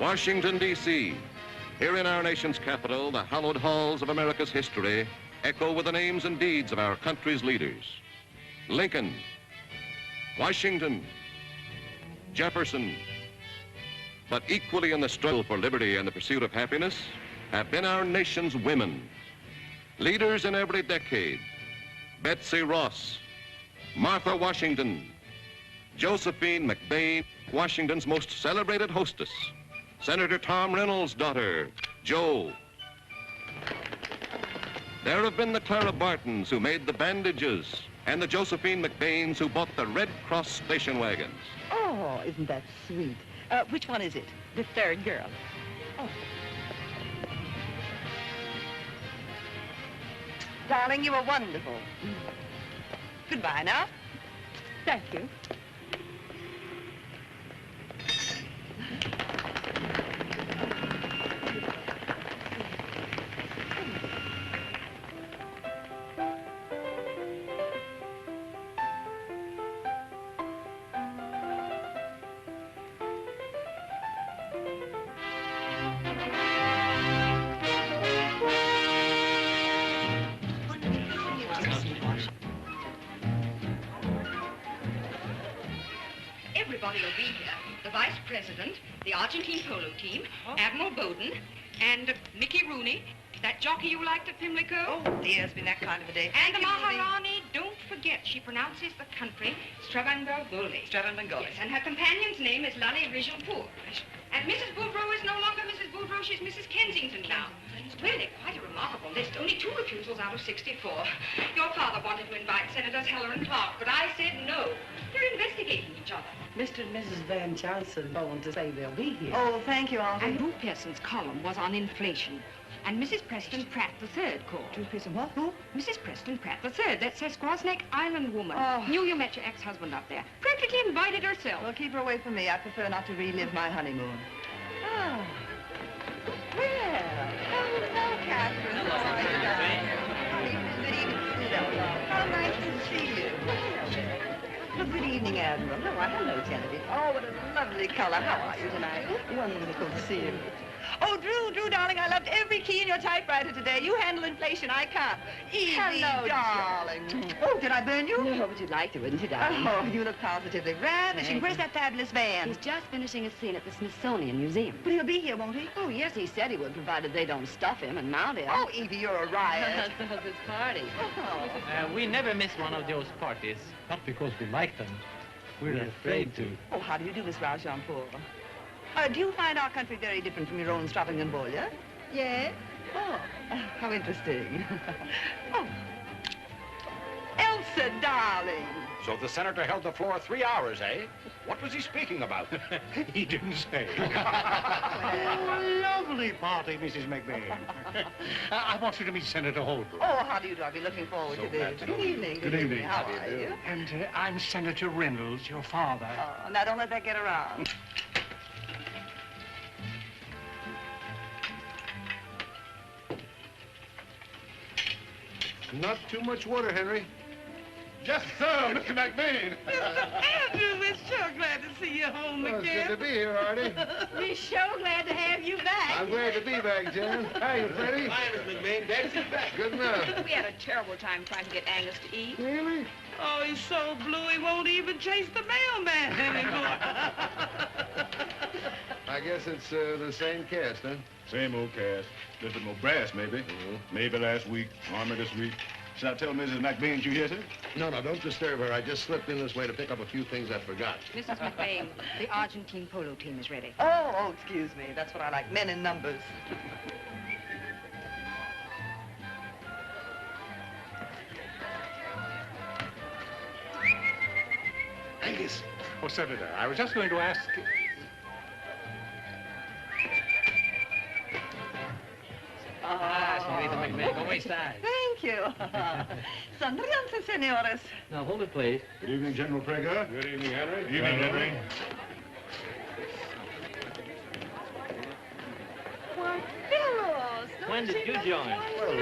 Washington, D.C. Here in our nation's capital, the hallowed halls of America's history echo with the names and deeds of our country's leaders. Lincoln, Washington, Jefferson. But equally in the struggle for liberty and the pursuit of happiness have been our nation's women. Leaders in every decade. Betsy Ross, Martha Washington, Josephine McBain, Washington's most celebrated hostess, Senator Tom Reynolds' daughter, Jo. There have been the Clara Bartons who made the bandages, and the Josephine McBains who bought the Red Cross station wagons. Oh, isn't that sweet? Which one is it? The third girl. Oh. Darling, you were wonderful. Goodbye now. Thank you. Everybody will be here. The Vice President, the Argentine polo team, Admiral Bowden, and Mickey Rooney, that jockey you liked at Pimlico. Oh, dear, it's been that kind of a day. And the Maharani, don't forget, she pronounces the country Stravanbangoli. Stravanbangoli. Yes, and her companion's name is Lally Rigenpour. And Mrs. Boudreau is no longer Mrs. Boudreau, she's Mrs. Kensington now. It's really quite a remarkable list. Only 2 refusals out of 64. Your father wanted to invite Senators Heller and Clark, but I said no. They're investigating each other. Mr. and Mrs. Van Johnson phoned to say they'll be here. Oh, thank you, Auntie. And Drew Pearson's column was on inflation. And Mrs. Preston Pratt III called. Drew Pearson, what? Who? Mrs. Preston Pratt III, that's a Squasneck Island woman. Oh. Knew you met your ex-husband up there. Practically invited herself. Well, keep her away from me. I prefer not to relive my honeymoon. Ah. Well, hello, Catherine. How are you, darling? Good evening. How nice to see you. Well, good evening, Admiral. Oh, hello, Genevieve. Oh, what a lovely color. How are you tonight? Wonderful to see you. Oh, Drew, darling, I loved every key in your typewriter today. You handle inflation, I can't. Evie, Hello, darling. Oh, did I burn you? No, but you'd like to, wouldn't you, darling? Oh, you look positively ravishing. Where's that fabulous van? He's just finishing a scene at the Smithsonian Museum. But he'll be here, won't he? Oh, yes, he said he would, provided they don't stuff him and mount him. Oh, Evie, you're a riot. So's his party. Oh. We never miss one of those parties. Not because we like them. We're afraid to. Oh, how do you do, Miss Rajanpour? Do you find our country very different from your own Stravangambolia? Yes. Oh, how interesting. Oh. Elsa, darling. So the senator held the floor 3 hours, eh? What was he speaking about? He didn't say. Oh, lovely party, Mrs. McBain. I want you to meet Senator Holbrook. Oh, how do you do? I'll be looking forward to this. Good evening. Good evening. How are you? And I'm Senator Reynolds, your father. Oh, now don't let that get around. Not too much water, Henry. Yes, sir, Mr. McBain. Andrew, we're so glad to see you home Well, it's again. good to be here, Artie. We're so glad to have you back. I'm glad to be back, Jan. Hi, Freddie. Hi, Mr. McBain. Glad to see you back. Good enough. We had a terrible time trying to get Angus to eat. Really? Oh, he's so blue he won't even chase the mailman anymore. I guess it's the same cast, huh? Same old cast. Just a little brass, maybe. Maybe last week, armor this week. Should I tell Mrs. McBain you here, sir? No, don't disturb her. I just slipped in this way to pick up a few things I forgot. Mrs. McBain, the Argentine polo team is ready. Oh, excuse me. That's what I like. Men in numbers. Angus. Oh, Senator, I was just going to ask... Senorita McBain, go wayside. Thank you. Sonriente, senores. Now, hold it, please. Good evening, General Prager. Good evening, Henry. Good evening, Henry. Why, fellows, When did you join? Well,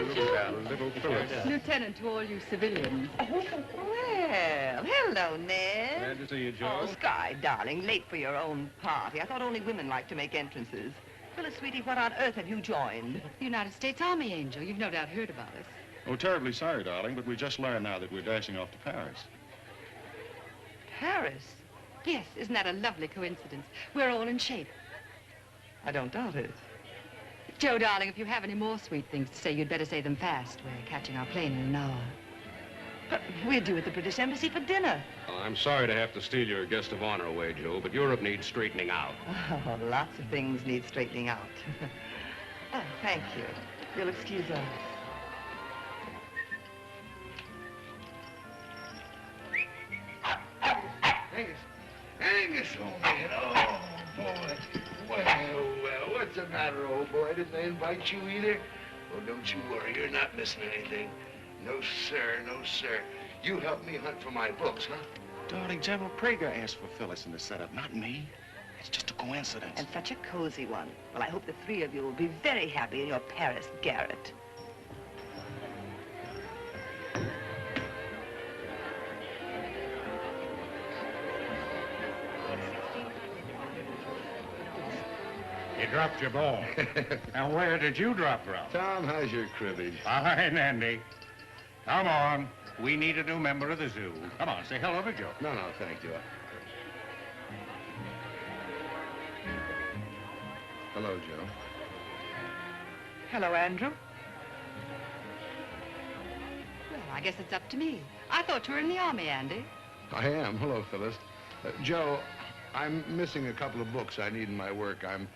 little Phyllis. Lieutenant to all you civilians. Well, hello, Ned. Glad to see you, Joe. Oh, Sky, darling, late for your own party. I thought only women like to make entrances. Phyllis, sweetie, what on earth have you joined? The United States Army, Angel. You've no doubt heard about us. Oh, terribly sorry, darling, but we just learned now that we're dashing off to Paris. Paris? Yes, isn't that a lovely coincidence? We're all in shape. I don't doubt it. Joe, darling, if you have any more sweet things to say, you'd better say them fast. We're catching our plane in an hour. But we're due at the British Embassy for dinner. Well, I'm sorry to have to steal your guest of honor away, Joe, but Europe needs straightening out. Oh, lots of things need straightening out. Oh, thank you. You'll excuse us. Angus, oh, man. Oh, boy. Well, what's the matter, old boy? Didn't they invite you either? Oh, don't you worry. You're not missing anything. No, sir. No, sir. You helped me hunt for my books, huh? Darling, General Prager asked for Phyllis in the setup, not me. It's just a coincidence. And such a cozy one. Well, I hope the three of you will be very happy in your Paris garret. You dropped your ball. Now, where did you drop from? Tom, how's your cribbage? Fine, Andy. Come on. We need a new member of the zoo. Come on, say hello to Joe. No, thank you. Hello, Joe. Hello, Andrew. Well, I guess it's up to me. I thought you were in the Army, Andy. I am. Hello, Phyllis. Joe, I'm missing a couple of books I need in my work. I'm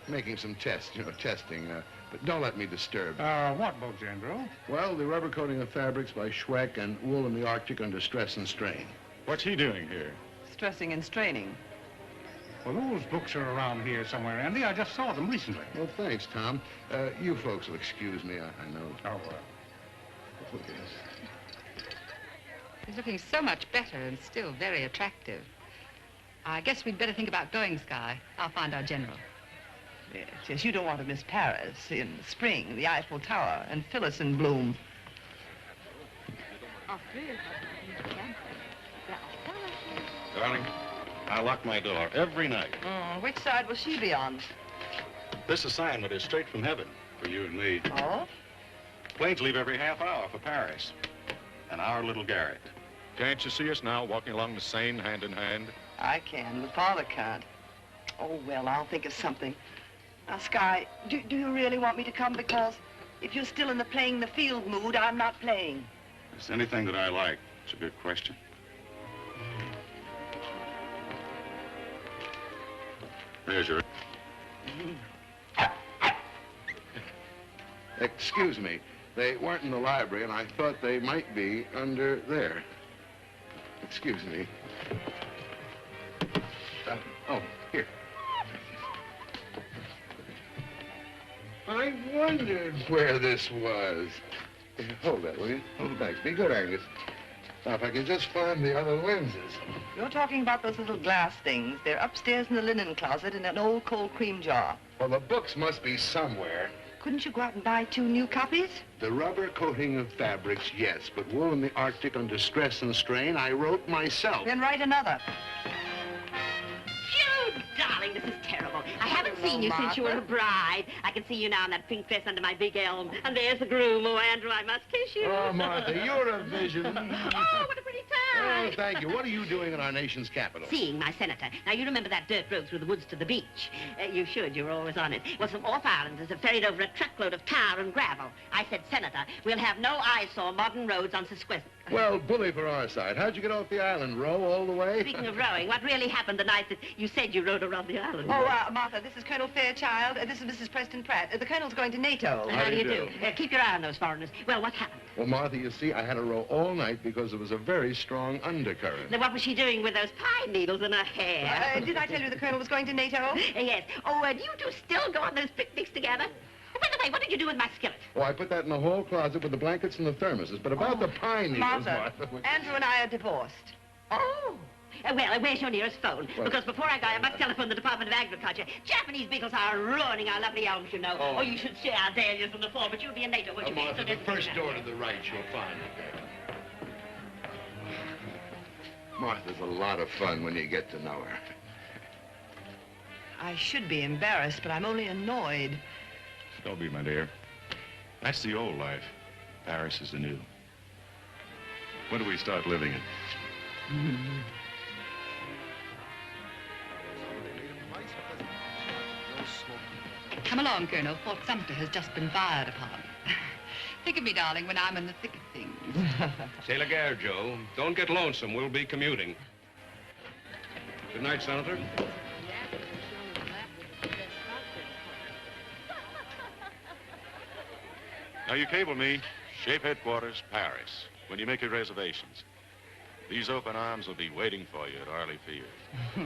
making some tests, testing. But don't let me disturb. What books, Andrew? Well, the rubber coating of fabrics by Schweck and Wool in the Arctic under stress and strain. What's he doing here? Stressing and straining. Well, those books are around here somewhere, Andy. I just saw them recently. Well, thanks, Tom. You folks will excuse me, I know. Oh, Look at this. He's looking so much better and still very attractive. I guess we'd better think about going, Sky. I'll find our general. Yes, you don't want to miss Paris in spring, the Eiffel Tower, and Phyllis in bloom. Darling, I lock my door every night. Oh, which side will she be on? This assignment is straight from heaven for you and me. Oh? Planes leave every half hour for Paris. And our little garret. Can't you see us now walking along the Seine hand in hand? I can, but Father can't. Oh, well, I'll think of something. Now, Sky, do you really want me to come? Because if you're still in the playing the field mood, I'm not playing. It's anything that I like. It's a good question. There's your... Excuse me. They weren't in the library, and I thought they might be under there. Excuse me. Oh, here. I wondered where this was. Hold that, will you? Hold it back. Be good, Angus. Now, if I can just find the other lenses. You're talking about those little glass things. They're upstairs in the linen closet in an old cold cream jar. Well, the books must be somewhere. Couldn't you go out and buy 2 new copies? The rubber coating of fabrics, yes, but Wool in the Arctic under stress and strain, I wrote myself. Then write another. Jude, darling, this is terrible. I haven't seen you since you were a bride. I can see you now in that pink dress under my big elm. And there's the groom. Oh, Andrew, I must kiss you. Oh, Martha, you're a vision. Oh, what a pretty time. Oh, thank you. What are you doing in our nation's capital? Seeing my senator. Now, you remember that dirt road through the woods to the beach? You should. You were always on it. Well, some off islanders have ferried over a truckload of tar and gravel. I said, Senator, we'll have no eyesore modern roads on Sesquesset. Well, bully for our side. How'd you get off the island? Row all the way? Speaking of rowing, what really happened the night that you said you rowed around the island? Oh, Martha, this is Colonel Fairchild. This is Mrs. Preston Pratt. The Colonel's going to NATO. How do you do? Keep your eye on those foreigners. Well, what happened? Well, Martha, you see, I had to row all night because there was a very strong undercurrent. Now, what was she doing with those pine needles in her hair? Did I tell you the Colonel was going to NATO? Yes. Oh, and you two still go on those picnics together? Oh, by the way, what did you do with my skillet? Oh, I put that in the hall closet with the blankets and the thermoses. But about the pine needles, Martha, Martha... Andrew and I are divorced. Oh, Well, where's your nearest phone? Well- Because before I go, I must telephone the Department of Agriculture. Japanese beetles are ruining our lovely elms, you know. Oh. Or you should see our dahlias on the floor, but you'll be in later, won't you? Martha, So the there's- first door to the right, you'll find it. Martha's a lot of fun when you get to know her. I should be embarrassed, but I'm only annoyed. Don't be, my dear. That's the old life. Paris is the new. When do we start living it? Come along, Colonel. Fort Sumter has just been fired upon. Think of me, darling, when I'm in the thick of things. C'est la guerre, Joe. Don't get lonesome. We'll be commuting. Good night, Senator. Now, you cable me, Shape Headquarters, Paris, when you make your reservations. These open arms will be waiting for you at Arley Field.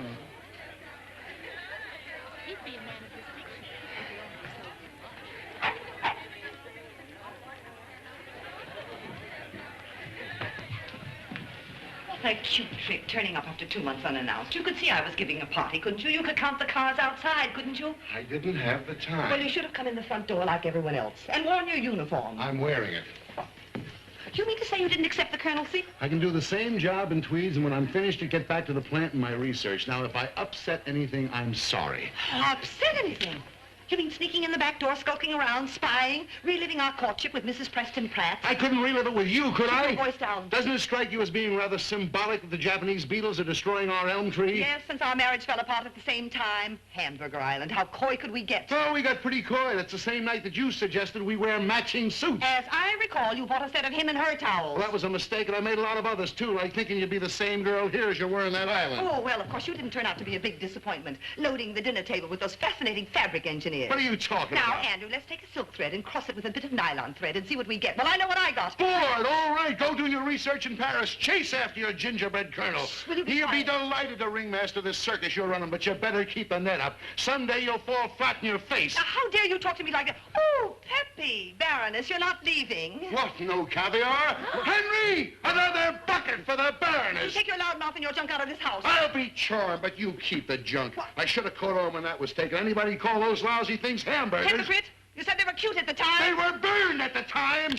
What a cute trick, turning up after 2 months unannounced. You could see I was giving a party, couldn't you? You could count the cars outside, couldn't you? I didn't have the time. Well, you should have come in the front door like everyone else and worn your uniform. I'm wearing it. You mean to say you didn't accept the colonelcy? I can do the same job in tweeds, and when I'm finished, to get back to the plant and my research. Now, if I upset anything, I'm sorry. Upset anything? You mean sneaking in the back door, skulking around, spying, reliving our courtship with Mrs. Preston Pratt? I couldn't relive it with you, could I? Keep your voice down. Doesn't it strike you as being rather symbolic that the Japanese beetles are destroying our elm tree? Yes, since our marriage fell apart at the same time. Hamburger Island. How coy could we get? Oh, we got pretty coy. That's the same night that you suggested we wear matching suits. As I recall, you bought a set of him and her towels. Well, that was a mistake, and I made a lot of others, too, like thinking you'd be the same girl here as you were in that island. Oh, well, of course, you didn't turn out to be a big disappointment, loading the dinner table with those fascinating fabric engineers. What are you talking Now, about? Andrew, let's take a silk thread and cross it with a bit of nylon thread and see what we get. Well, I know what I got. Bored, all right. Go do your research in Paris. Chase after your gingerbread colonel. Will you be He'll be quiet? delighted to ringmaster this circus you're running, but you better keep the net up. Someday you'll fall flat in your face. Now, how dare you talk to me like that? Oh, Peppy, Baroness, you're not leaving. What, no caviar? Henry, another bucket for the You Baroness. take your loud mouth and your junk out of this house. I'll be charmed, but you keep the junk. I should have caught on when that was taken. Anybody call those lousy things hamburgers? Hypocrite! You said they were cute at the time. They were burned at the time.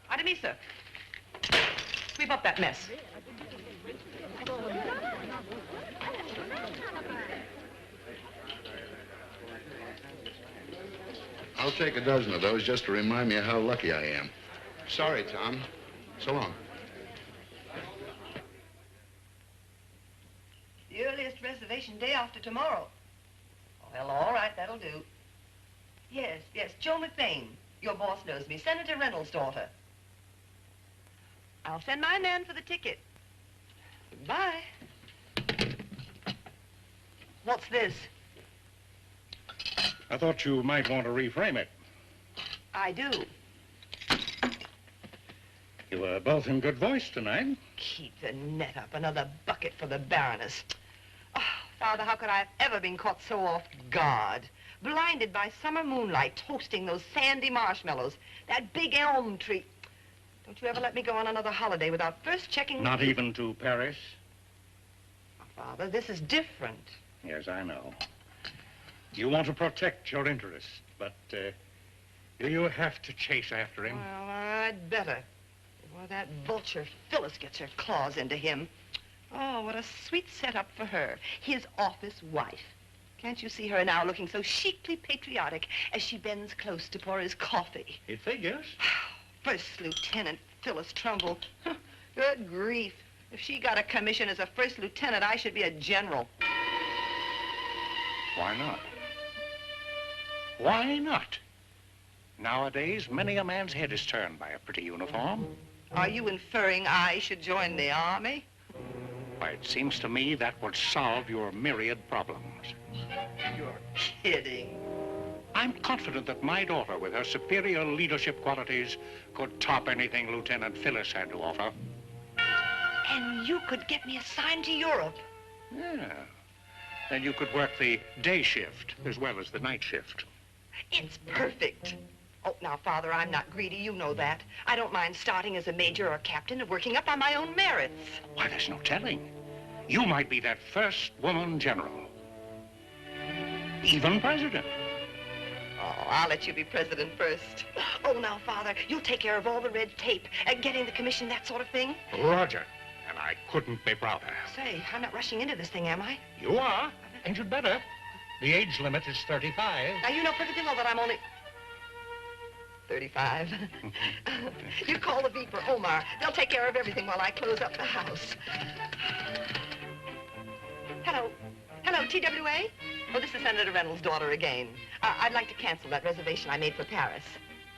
Artemisa, sweep up that mess. I'll take a dozen of those just to remind me of how lucky I am. Sorry, Tom. So long. The earliest reservation day after tomorrow. Well, all right, that'll do. Yes, Joe McBain. Your boss knows me. Senator Reynolds' daughter. I'll send my man for the ticket. Goodbye. What's this? I thought you might want to reframe it. I do. You were both in good voice tonight. Keep the net up. Another bucket for the Baroness. Oh, Father, how could I have ever been caught so off guard? Blinded by summer moonlight, toasting those sandy marshmallows. That big elm tree. Don't you ever let me go on another holiday without first checking... Not even to Paris? Father, this is different. Yes, I know. You want to protect your interests, but do you have to chase after him? Well, I'd better. Before that vulture Phyllis gets her claws into him. Oh, what a sweet setup for her. His office wife. Can't you see her now looking so chicly patriotic as she bends close to pour his coffee? It figures. First Lieutenant Phyllis Trumbull. Good grief. If she got a commission as a first lieutenant, I should be a general. Why not? Why not? Nowadays, many a man's head is turned by a pretty uniform. Are you inferring I should join the army? Why, it seems to me that would solve your myriad problems. You're kidding. I'm confident that my daughter, with her superior leadership qualities, could top anything Lieutenant Phyllis had to offer. And you could get me assigned to Europe. Yeah. Then you could work the day shift as well as the night shift. It's perfect. Oh, now, Father, I'm not greedy. You know that. I don't mind starting as a major or captain and working up on my own merits. Why, there's no telling. You might be that first woman general. Even president. Oh, I'll let you be president first. Oh, now, Father, you'll take care of all the red tape, getting the commission, that sort of thing. Roger. And I couldn't be prouder. Say, I'm not rushing into this thing, am I? You are, and you'd better. The age limit is 35. Now, you know perfectly well that I'm only 35. You call the beeper, Omar. They'll take care of everything while I close up the house. Hello. Hello, TWA? Oh, this is Senator Reynolds' daughter again. I'd like to cancel that reservation I made for Paris.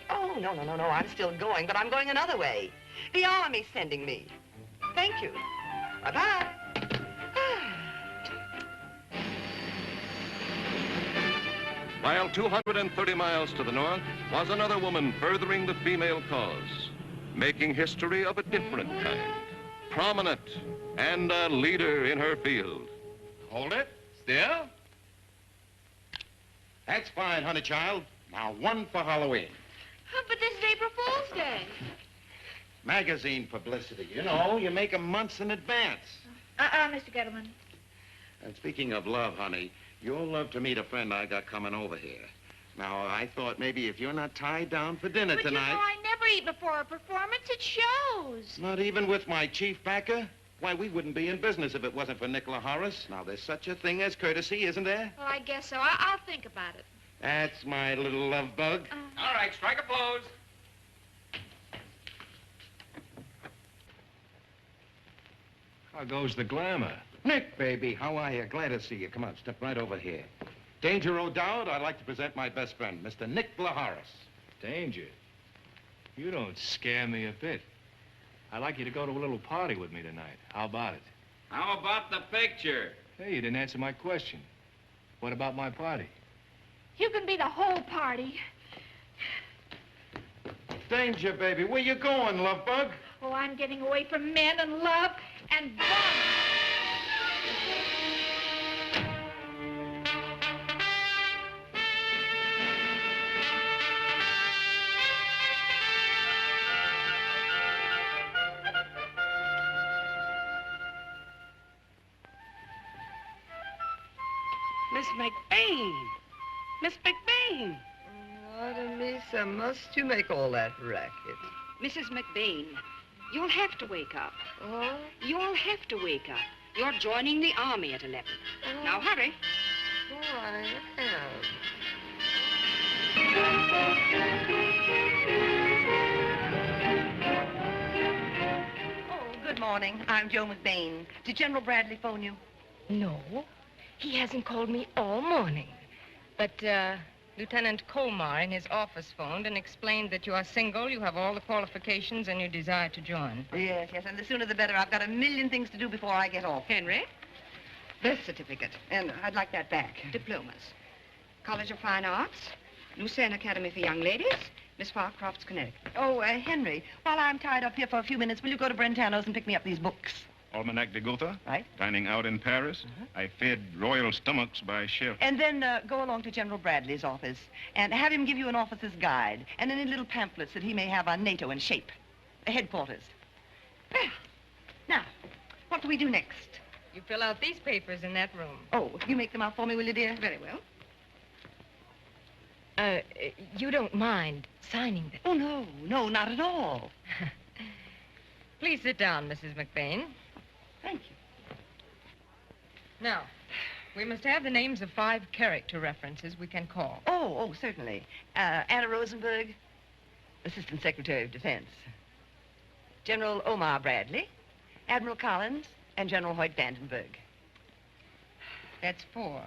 Oh, no. I'm still going, but I'm going another way. The Army's sending me. Thank you. Bye-bye. While 230 miles to the north was another woman furthering the female cause, making history of a different kind, prominent and a leader in her field. Hold it. Still? That's fine, honey child. Now, one for Halloween. Oh, but this is April Fool's Day. Magazine publicity. You know, you make 'em months in advance. Mr. Gettleman. And speaking of love, honey, you'll love to meet a friend I got coming over here. Now, I thought maybe if you're not tied down for dinner But tonight... you know, I never eat before a performance. It shows. Not even with my chief backer? Why, we wouldn't be in business if it wasn't for Nicola Horace. Now, there's such a thing as courtesy, isn't there? Well, I guess so. I'll think about it. That's my little love bug. All right, strike a pose. How goes the glamour? Nick, baby, how are you? Glad to see you. Come on, step right over here. Danger O'Dowd, I'd like to present my best friend, Mr. Nicola Horace. Danger? You don't scare me a bit. I'd like you to go to a little party with me tonight. How about it? How about the picture? Hey, you didn't answer my question. What about my party? You can be the whole party. Danger, baby. Where you going, love bug? Oh, I'm getting away from men and love and bombs. Miss McBain. Miss McBain. Artemisa, must you make all that racket? Mrs. McBain, you'll have to wake up. Oh? You'll have to wake up. You're joining the army at 11. Oh. Now, hurry. Oh, I am. Oh, good morning. I'm Joe McBain. Did General Bradley phone you? No, he hasn't called me all morning. But, Lieutenant Colmar in his office phoned and explained that you are single, you have all the qualifications, and you desire to join. Yes, and the sooner the better. I've got a million things to do before I get off. Henry? Birth certificate. And I'd like that back. Diplomas. College of Fine Arts, Lucerne Academy for Young Ladies, Miss Farcroft's, Connecticut. Oh, Henry, while I'm tied up here for a few minutes, will you go to Brentano's and pick me up these books? Almanac de Gotha? Right. Dining out in Paris? I fed royal stomachs by chef. And then go along to General Bradley's office and have him give you an officer's guide and any little pamphlets that he may have on NATO and shape. The headquarters. Well, now, what do we do next? You fill out these papers in that room. Oh, you make them out for me, will you, dear? Very well. You don't mind signing them? Oh, no, not at all. Please sit down, Mrs. McBain. Thank you. Now, we must have the names of 5 character references we can call. Oh, certainly. Anna Rosenberg, Assistant Secretary of Defense. General Omar Bradley, Admiral Collins, and General Hoyt Vandenberg. That's 4.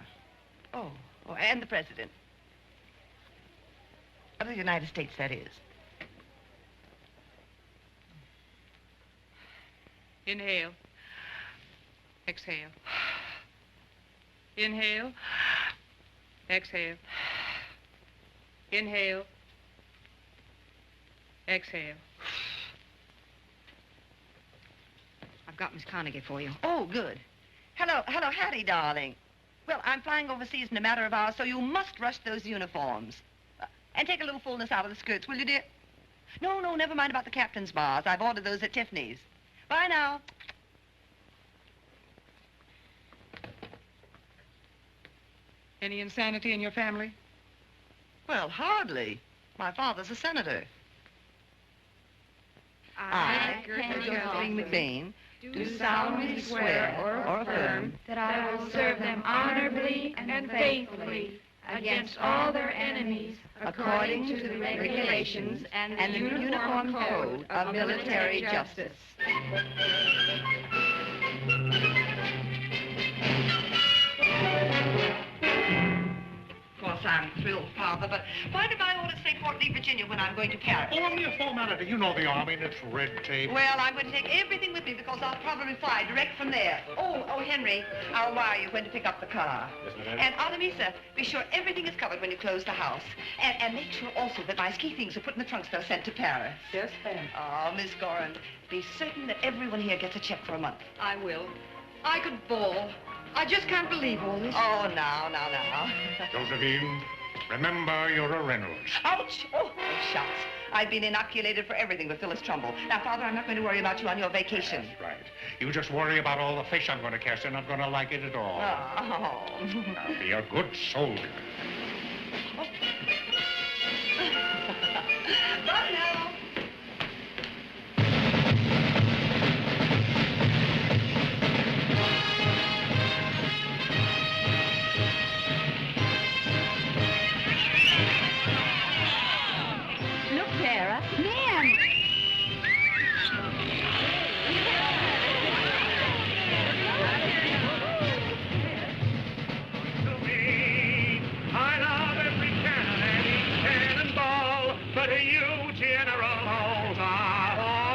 Oh, and the President. Of the United States, that is. Inhale. Exhale. Inhale. Exhale. Inhale. Exhale. I've got Miss Carnegie for you. Oh, good. Hello, Hattie, darling. Well, I'm flying overseas in a matter of hours, so you must rush those uniforms. And take a little fullness out of the skirts, will you, dear? No, no, never mind about the captain's bars. I've ordered those at Tiffany's. Bye now. Any insanity in your family? Well, hardly. My father's a senator. I, Gertrude McBain, do solemnly swear or affirm that I will serve them honorably and faithfully against all their enemies according to the regulations and the uniform code of military justice. Of course, I'm thrilled, Father, but why did I order say Fort Lee, Virginia when I'm going to Paris? Oh, only a formality. You know the Army and its red tape. Well, I'm going to take everything with me because I'll probably fly direct from there. Oh, Henry, I'll wire you when to pick up the car. Yes, madam. And Artemisa, be sure everything is covered when you close the house. And make sure also that my ski things are put in the trunks that are sent to Paris. Yes, ma'am. Oh, Miss Gorin, be certain that everyone here gets a check for a month. I will. I could bawl. I just can't believe all this. Oh, now. Josephine, remember you're a Reynolds. Ouch! Oh, shucks. I've been inoculated for everything with Phyllis Trumbull. Now, Father, I'm not going to worry about you on your vacation. That's right. You just worry about all the fish I'm going to catch. You're not going to like it at all. Oh. Now, be a good soldier. Bye now. Look, Tara. Man! I love every cannon and each cannonball, but you, General, holds our all.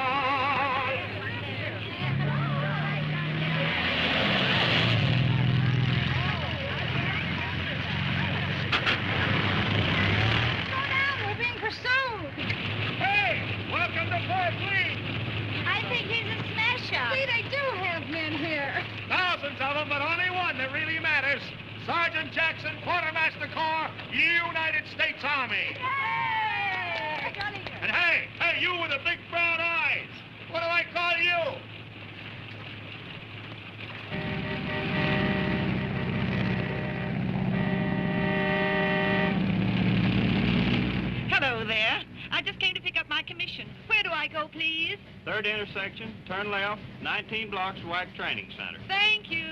We're being pursued. Hey, welcome to Fort Lee. I think he's a smash-up. See, they do have men here. Thousands of them, but only one that really matters. Sergeant Jackson, Quartermaster Corps, United States Army. And hey, you with the big brown eyes. What do I call you? Hello there. I just came to pick up my commission. Where do I go, please? Third intersection, turn left, 19 blocks, WAC Training Center. Thank you.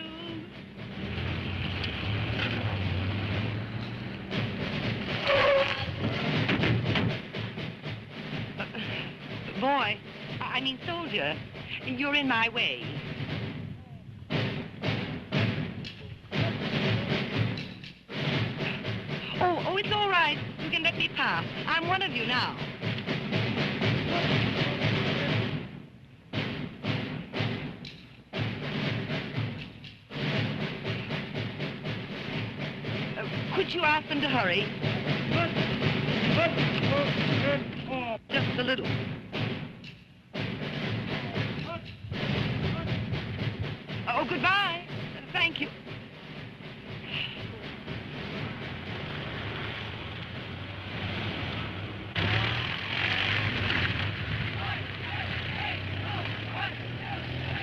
Boy, I mean soldier, you're in my way. Oh, it's all right. You can let me pass. I'm one of you now. Could you ask them to hurry? Just a little. Oh, goodbye. Thank you.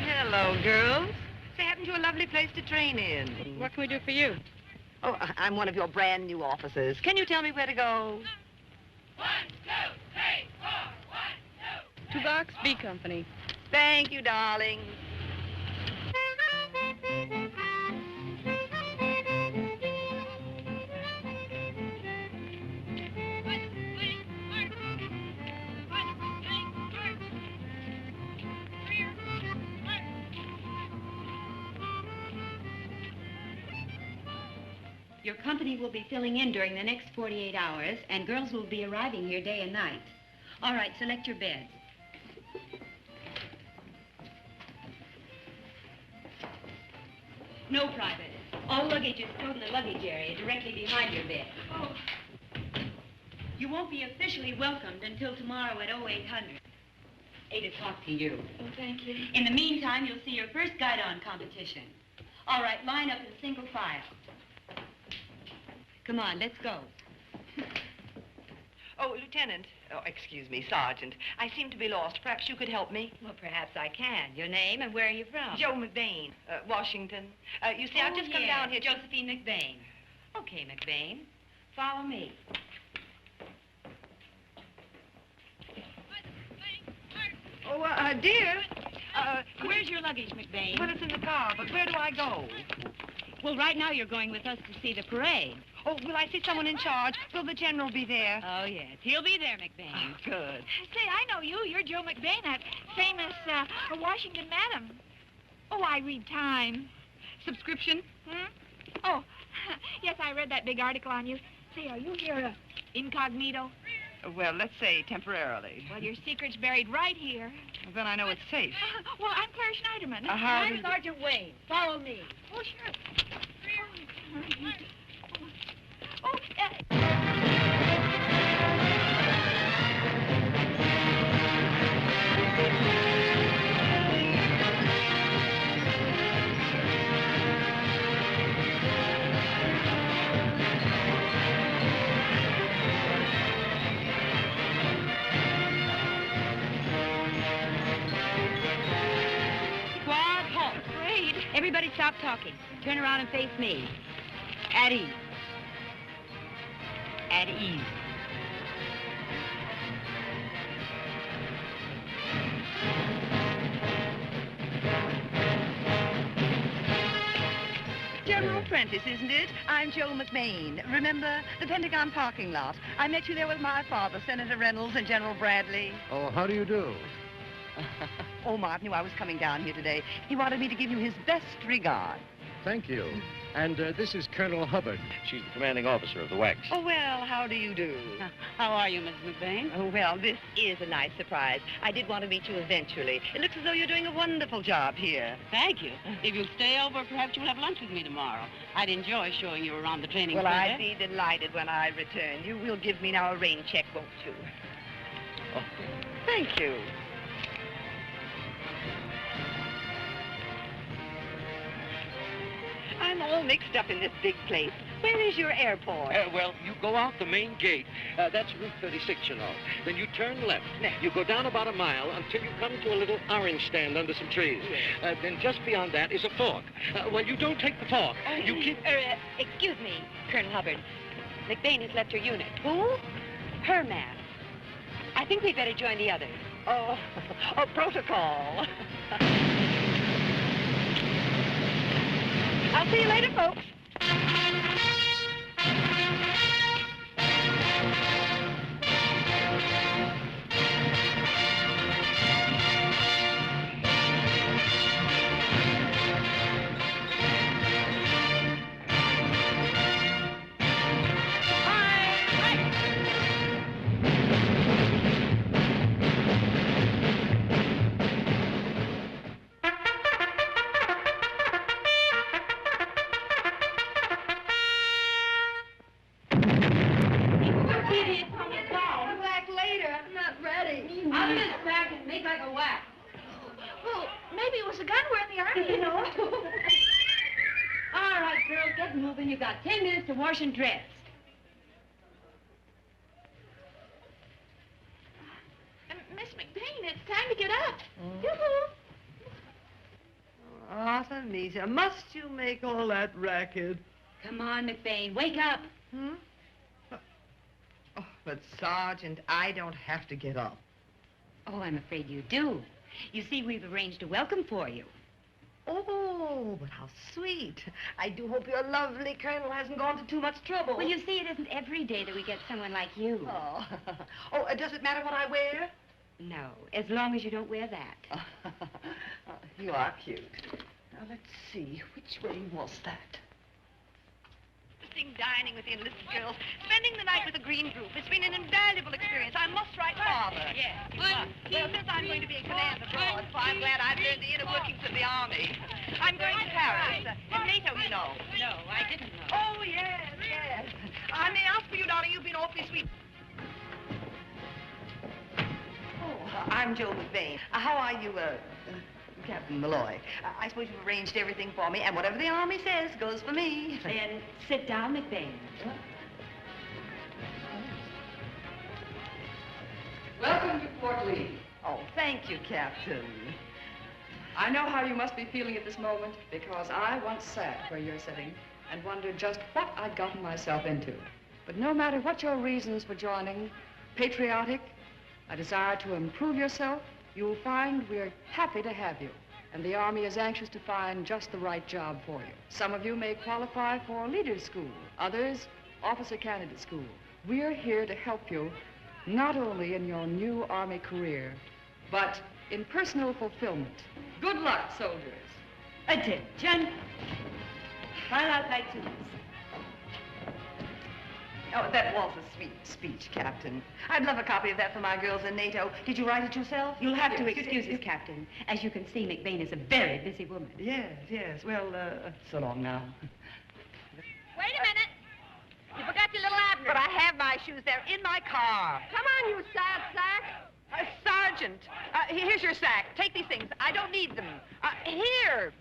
Hello, girls. They happen to a lovely place to train in. What can we do for you? Oh, I'm one of your brand new officers. Can you tell me where to go? 1, 2, 3, 4, 1, 2. 2 box, B Company. Thank you, darling. Your company will be filling in during the next 48 hours, and girls will be arriving here day and night. All right, select your beds. No private. All luggage is stored in the luggage area directly behind your bed. Oh. You won't be officially welcomed until tomorrow at 0800. 8 o'clock to you. Oh, thank you. In the meantime, you'll see your first guide-on competition. All right, line up in single file. Come on, let's go. Oh, Lieutenant. Oh, excuse me, Sergeant. I seem to be lost. Perhaps you could help me? Well, perhaps I can. Your name and where are you from? Joe McBain, Washington. You see, I've just come down here. Josephine McBain. Okay, McBain. Follow me. Oh, dear. Where's your luggage, McBain? Well, it's in the car, but where do I go? Well, right now you're going with us to see the parade. Oh, will I see someone in charge? Will the general be there? Oh, yes. He'll be there, McBain. Oh, good. Say, I know you. You're Joe McBain, that famous Washington madam. Oh, I read Time. Subscription? Oh, yes, I read that big article on you. Say, are you here incognito? Well, let's say temporarily. Well, your secret's buried right here. Well, then I know it's safe. Well, I'm Claire Schneiderman. I'm Sergeant Wayne. Follow me. Oh, sure. Squad, halt. Great. Everybody stop talking. Turn around and face me. At ease. At ease. General Prentice, isn't it? I'm Joe McBain. Remember the Pentagon parking lot? I met you there with my father, Senator Reynolds, and General Bradley. Oh, how do you do? Omar knew I was coming down here today. He wanted me to give you his best regard. Thank you. And this is Colonel Hubbard. She's the commanding officer of the WAC. Oh, well, how do you do? How are you, Mrs. McBain? Oh, well, this is a nice surprise. I did want to meet you eventually. It looks as though you're doing a wonderful job here. Thank you. If you'll stay over, perhaps you'll have lunch with me tomorrow. I'd enjoy showing you around the training Well, center. I'd be delighted when I return. You will give me now a rain check, won't you? Oh. Thank you. I'm all mixed up in this big place. Where is your airport? Well, you go out the main gate. That's Route 36, you know. Then you turn left. You go down about a mile until you come to a little orange stand under some trees. Then just beyond that is a fork. Well, you don't take the fork. You keep... Excuse me, Colonel Hubbard. McBain has left her unit. Who? Her man. I think we'd better join the others. Oh, protocol. I'll see you later, folks. I'll get it back and make like a whack. Well, maybe it was a gun we're in the army, you know. All right, girls, get moving. You've got 10 minutes to wash and dress. Miss McBain, it's time to get up. Yoo-hoo. Artemisia, must you make all that racket? Come on, McBain, wake up. Oh, but, Sergeant, I don't have to get up. Oh, I'm afraid you do. You see, we've arranged a welcome for you. Oh, but how sweet. I do hope your lovely colonel hasn't gone to too much trouble. Well, you see, it isn't every day that we get someone like you. Oh, does it matter what I wear? No, as long as you don't wear that. You are cute. Now, let's see. Which way was that? Dining with the enlisted girls, spending the night with the green group. It's been an invaluable experience. I must write Father. Yes. Well, since I'm going to be in command abroad, so I'm glad I've learned the inner workings of the army. I'm going to Paris. NATO, you know. No, I didn't know. Oh, yes, yes. I may ask for you, darling. You've been awfully sweet. Oh, I'm Joe McBain. How are you, Captain Malloy? I suppose you've arranged everything for me, and whatever the Army says goes for me. Then sit down, McBain. Welcome to Port Lee. Oh, thank you, Captain. I know how you must be feeling at this moment because I once sat where you're sitting and wondered just what I'd gotten myself into. But no matter what your reasons for joining, patriotic, a desire to improve yourself, you'll find we're happy to have you. And the Army is anxious to find just the right job for you. Some of you may qualify for leader's school, others officer candidate school. We're here to help you not only in your new Army career, but in personal fulfillment. Good luck, soldiers. Attention. File out like this. Oh, that was a sweet speech, Captain. I'd love a copy of that for my girls in NATO. Did you write it yourself? You'll have to excuse us, Captain. As you can see, McBain is a very busy woman. Yes, yes. Well, so long now. Wait a minute. You forgot your little Abner. But I have my shoes. They're in my car. Come on, you sad sack. Sergeant, here's your sack. Take these things. I don't need them. Here.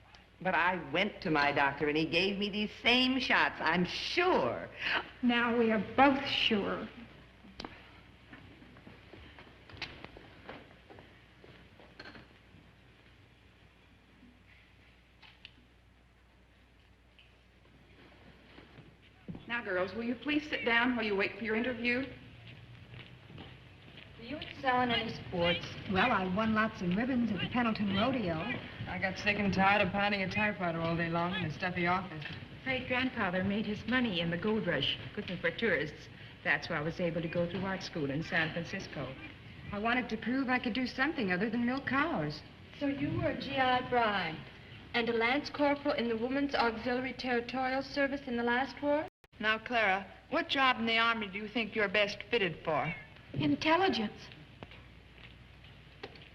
But I went to my doctor, and he gave me these same shots, I'm sure. Now we are both sure. Now, girls, will you please sit down while you wait for your interview? Do you excel in any sports? Well, I won lots of ribbons at the Pendleton Rodeo. I got sick and tired of pounding a typewriter all day long in a stuffy office. Great-grandfather made his money in the gold rush, cooking for tourists. That's why I was able to go to art school in San Francisco. I wanted to prove I could do something other than milk cows. So you were a GI bride and a lance corporal in the Women's Auxiliary Territorial Service in the last war? Now, Clara, what job in the Army do you think you're best fitted for? Intelligence.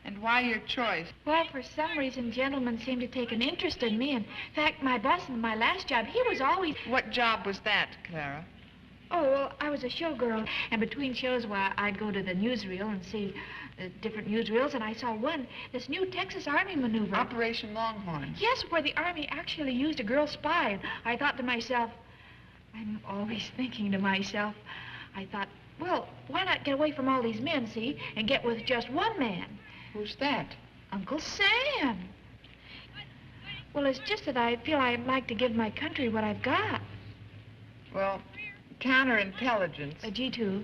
And why your choice? Well, for some reason, gentlemen seem to take an interest in me. In fact, my boss in my last job, he was always... What job was that, Clara? Oh, well, I was a showgirl. And between shows, well, I'd go to the newsreel and see different newsreels. And I saw one, this new Texas Army maneuver. Operation Longhorn. Yes, where the Army actually used a girl spy. And I thought to myself, I'm always thinking to myself, I thought, well, why not get away from all these men, see, and get with just one man? Who's that? Uncle Sam. Well, it's just that I feel I'd like to give my country what I've got. Well, counterintelligence. A G2.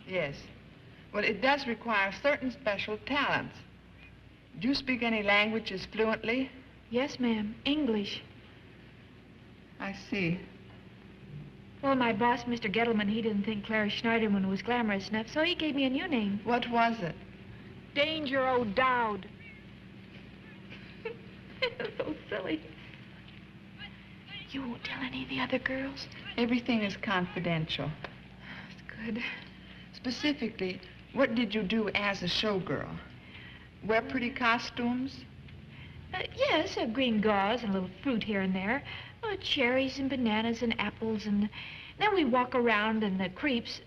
Yes. Well, it does require certain special talents. Do you speak any languages fluently? Yes, ma'am. English. I see. Well, my boss, Mr. Gettleman, he didn't think Clara Schneiderman was glamorous enough, so he gave me a new name. What was it? Danger O'Dowd. So silly. You won't tell any of the other girls? Everything is confidential. That's good. Specifically, what did you do as a showgirl? Wear pretty costumes? Yes, green gauze and a little fruit here and there. Cherries and bananas and apples, and then we walk around, and the creeps,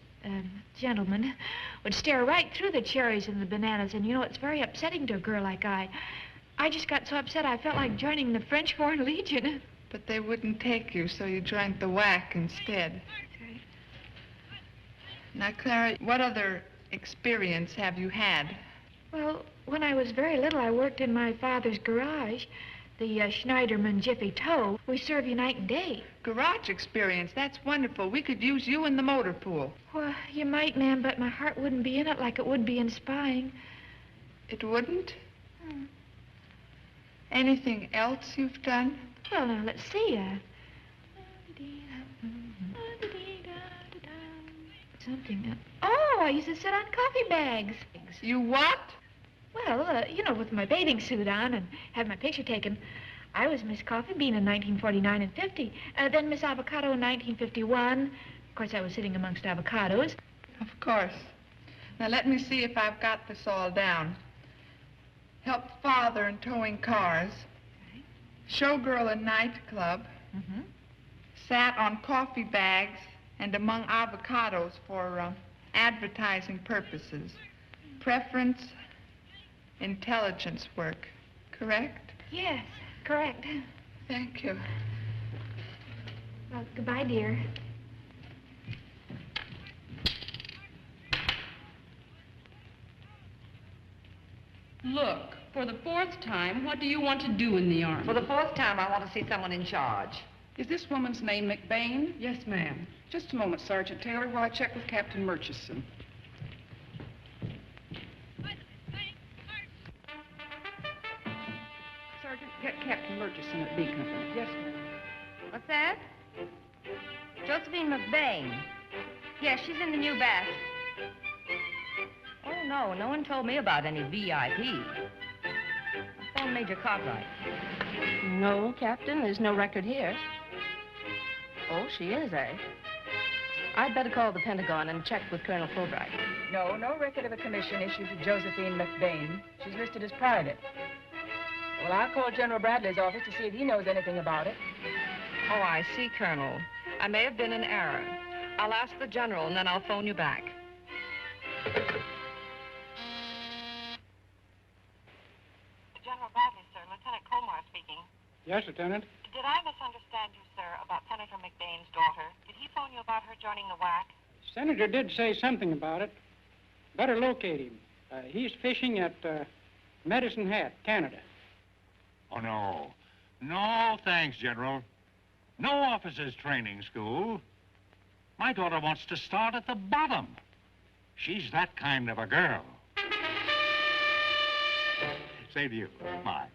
gentlemen, would stare right through the cherries and the bananas, and you know, it's very upsetting to a girl like I just got so upset I felt like joining the French Foreign Legion. But they wouldn't take you, so you joined the WAC instead. That's right. Now, Clara, what other experience have you had? Well, when I was very little, I worked in my father's garage, the Schneiderman Jiffy Tow. We serve you night and day. Garage experience, that's wonderful. We could use you in the motor pool. Well, you might, ma'am, but my heart wouldn't be in it like it would be in spying. It wouldn't? Anything else you've done? Well, now, let's see. Something. Oh, I used to sit on coffee bags. You what? Well, you know, with my bathing suit on and have my picture taken. I was Miss Coffee Bean in 1949 and 50. Then Miss Avocado in 1951. Of course, I was sitting amongst avocados. Of course. Now, let me see if I've got this all down. Helped father in towing cars. Right. Showgirl in nightclub. Mm-hmm. Sat on coffee bags and among avocados for advertising purposes. Preference, intelligence work. Correct? Yes, correct. Thank you. Well, goodbye, dear. Look, for the fourth time, what do you want to do in the Army? For the fourth time, I want to see someone in charge. Is this woman's name McBain? Yes, ma'am. Just a moment, Sergeant Taylor, while I check with Captain Murchison. Sergeant, get Captain Murchison at B Company. Yes, ma'am. What's that? Josephine McBain. Yes, she's in the new bath. Oh, no. No one told me about any VIP. I phoned Major Cartwright. No, Captain. There's no record here. Oh, she is, eh? I'd better call the Pentagon and check with Colonel Fulbright. No, no record of a commission issued to Josephine McBain. She's listed as private. Well, I'll call General Bradley's office to see if he knows anything about it. Oh, I see, Colonel. I may have been in error. I'll ask the General, and then I'll phone you back. General Bradley, sir. Lieutenant Colmar speaking. Yes, Lieutenant. Did I misunderstand you, sir, about Senator McBain's daughter? Did he phone you about her joining the WAC? Senator did say something about it. Better locate him. He's fishing at Medicine Hat, Canada. Oh, no. No, thanks, General. No officers' training school. My daughter wants to start at the bottom. She's that kind of a girl. Same to you. Bye.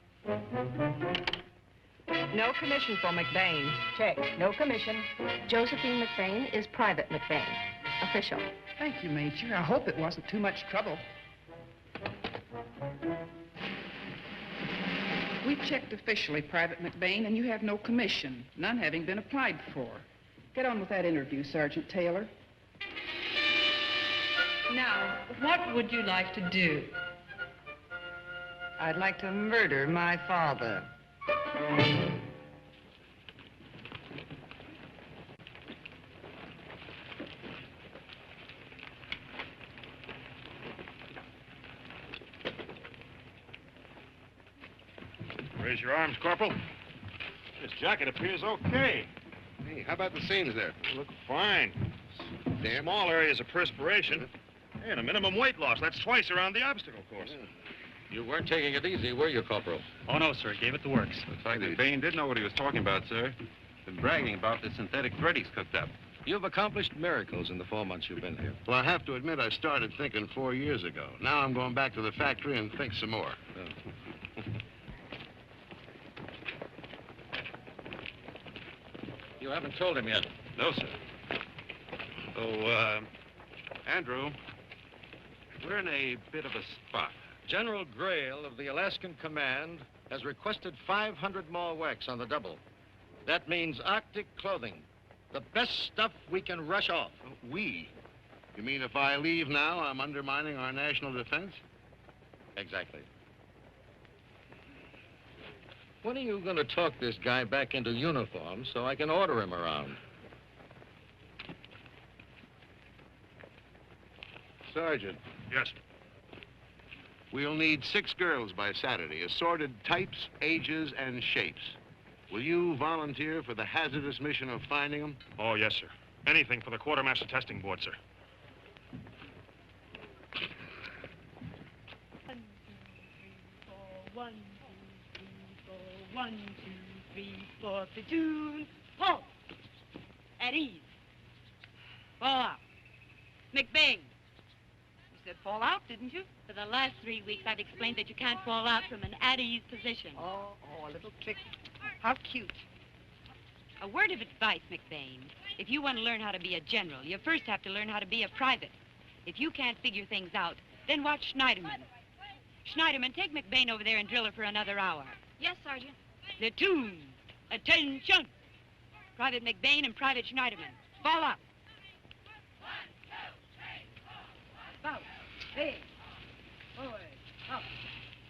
No commission for McBain. Check. No commission. Josephine McBain is Private McBain. Official. Thank you, Major. I hope it wasn't too much trouble. We checked officially, Private McBain, and you have no commission, none having been applied for. Get on with that interview, Sergeant Taylor. Now, what would you like to do? I'd like to murder my father. Raise your arms, Corporal. This jacket appears okay. Hey, how about the seams there? They look fine. Damn. Small areas of perspiration. Hey, and a minimum weight loss. That's twice around the obstacle course. Yeah. You weren't taking it easy, were you, Corporal? Oh, no, sir. Gave it the works. Looks like McBain did know what he was talking about, sir. Been bragging about the synthetic thread he's cooked up. You've accomplished miracles in the 4 months you've been here. Well, I have to admit I started thinking 4 years ago. Now I'm going back to the factory and think some more. You haven't told him yet. No, sir. So, Andrew, we're in a bit of a spot. General Grail of the Alaskan Command has requested 500 more WACs on the double. That means Arctic clothing. The best stuff we can rush off. We? You mean if I leave now, I'm undermining our national defense? Exactly. When are you going to talk this guy back into uniform so I can order him around? Sergeant. Yes. We'll need 6 girls by Saturday, assorted types, ages, and shapes. Will you volunteer for the hazardous mission of finding them? Oh, yes, sir. Anything for the Quartermaster Testing Board, sir. 1, 2, 3, 4. 1, 2, 3, 4. Platoon. Halt. At ease. Fall out. McBain. You said fall out, didn't you? For the last 3 weeks, I've explained that you can't fall out from an at ease position. Oh, a little trick. How cute. A word of advice, McBain. If you want to learn how to be a general, you first have to learn how to be a private. If you can't figure things out, then watch Schneiderman. Schneiderman, take McBain over there and drill her for another hour. Yes, Sergeant. Platoon. Attention. Private McBain and Private Schneiderman. Fall out. 1, 2, 3, 4. Out. Hey. Forward. Up.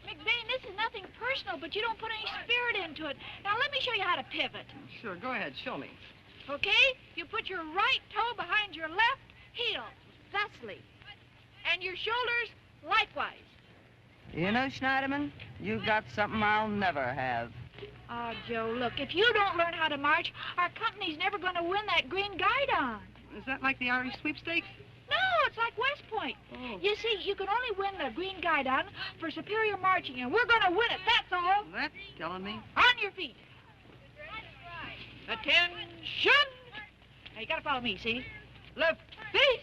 McBain, this is nothing personal, but you don't put any spirit into it. Now, let me show you how to pivot. Sure, go ahead, show me. Okay? You put your right toe behind your left heel, thusly. And your shoulders likewise. You know, Schneiderman, you've got something I'll never have. Oh, Joe, look, if you don't learn how to march, our company's never going to win that green guidon. Is that like the Irish sweepstakes? No, it's like West Point. You see, you can only win the green guidon for superior marching, and we're going to win it, that's all. That's killing me. On your feet. Attention! Now, you got to follow me, see? Left face,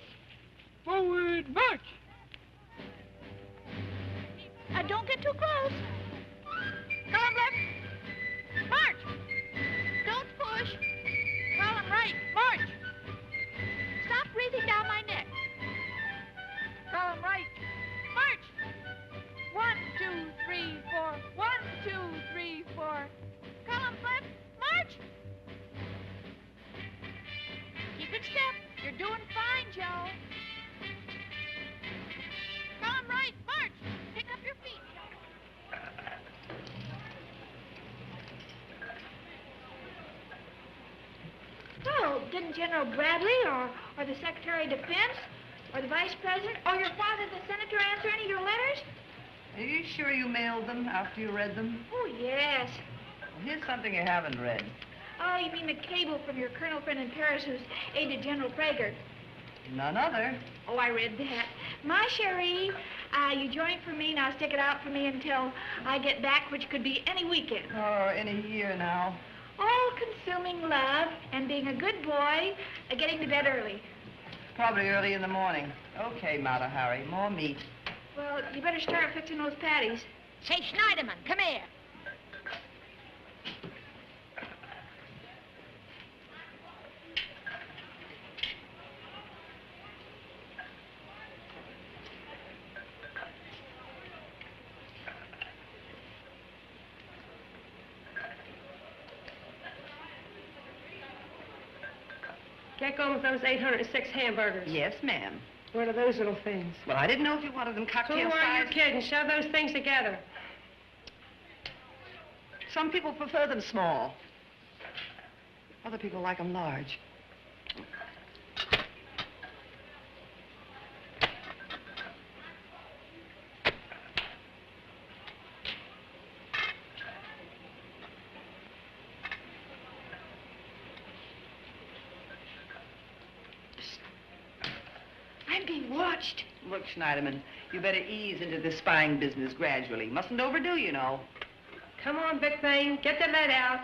forward march. Don't get too close. Column left, march. Don't push. Column right, march. Stop breathing down my neck. Column right, march. 1, 2, 3, 4. 1, 2, 3, 4. Column left, march. Keep it step. You're doing fine, Joe. Column right, march. Pick up your feet. Well, didn't General Bradley or the Secretary of Defense or the Vice President or your father, the Senator, answer any of your letters? Are you sure you mailed them after you read them? Oh, yes. Well, here's something you haven't read. Oh, you mean the cable from your colonel friend in Paris who's aide to General Prager? None other. Oh, I read that. My chérie, you join for me, now stick it out for me until I get back, which could be any weekend. Or any year now. All-consuming love and being a good boy, getting to bed early. Probably early in the morning. Okay, Mata Hari, more meat. Well, you better start fixing those patties. Say, Schneiderman, come here. Get going with those 806 hamburgers. Yes, ma'am. What are those little things? Well, I didn't know if you wanted them cocktail Who are size. you kidding? Shove those things together. Some people prefer them small. Other people like them large. Watched. Look, Schneiderman, you better ease into this spying business gradually. Mustn't overdo, you know. Come on, big thing. Get the lead out.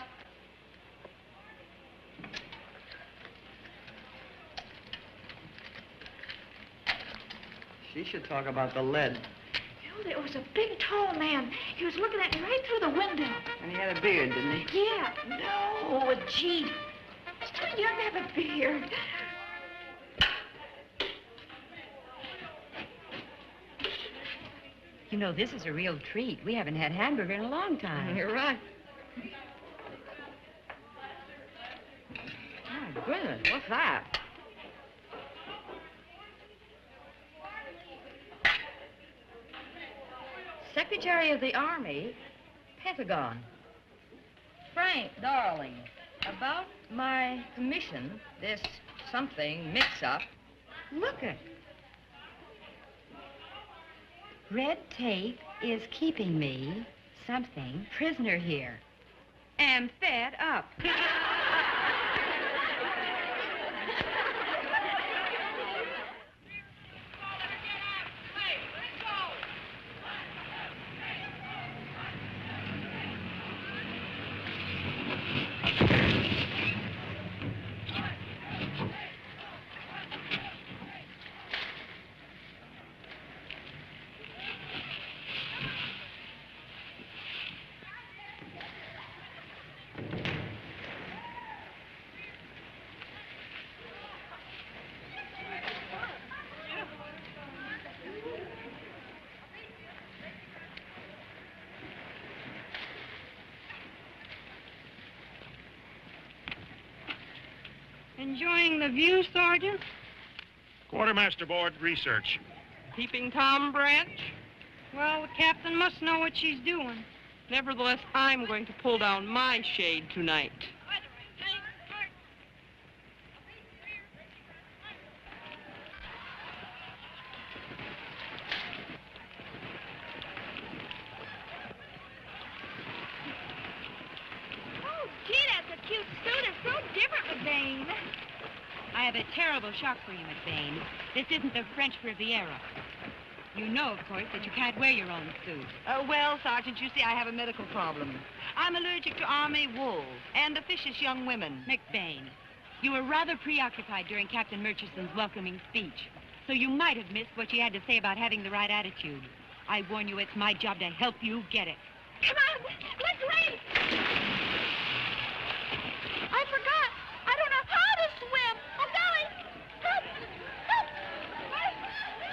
She should talk about the lead. You know, there was a big, tall man. He was looking at me right through the window. And he had a beard, didn't he? Yeah. No, a Jeep. He's too young to have a beard. You know, this is a real treat. We haven't had hamburger in a long time. You're right. Oh, goodness, what's that? Secretary of the Army, Pentagon. Frank, darling, about my commission, this something mix-up. Look at red tape is keeping me, something, prisoner here. Am fed up. Enjoying the view, Sergeant? Quartermaster Board research. Peeping Tom branch? Well, the captain must know what she's doing. Nevertheless, I'm going to pull down my shade tonight. Oh, gee, that's a cute suit. It's so different, McBain. I have a terrible shock for you, McBain. This isn't the French Riviera. You know, of course, that you can't wear your own suit. Well, Sergeant, you see, I have a medical problem. I'm allergic to army wool and officious young women. McBain, you were rather preoccupied during Captain Murchison's welcoming speech, so you might have missed what she had to say about having the right attitude. I warn you, it's my job to help you get it. Come on, let's race! I forgot. I don't know how to swim. Oh, golly! Help! Help!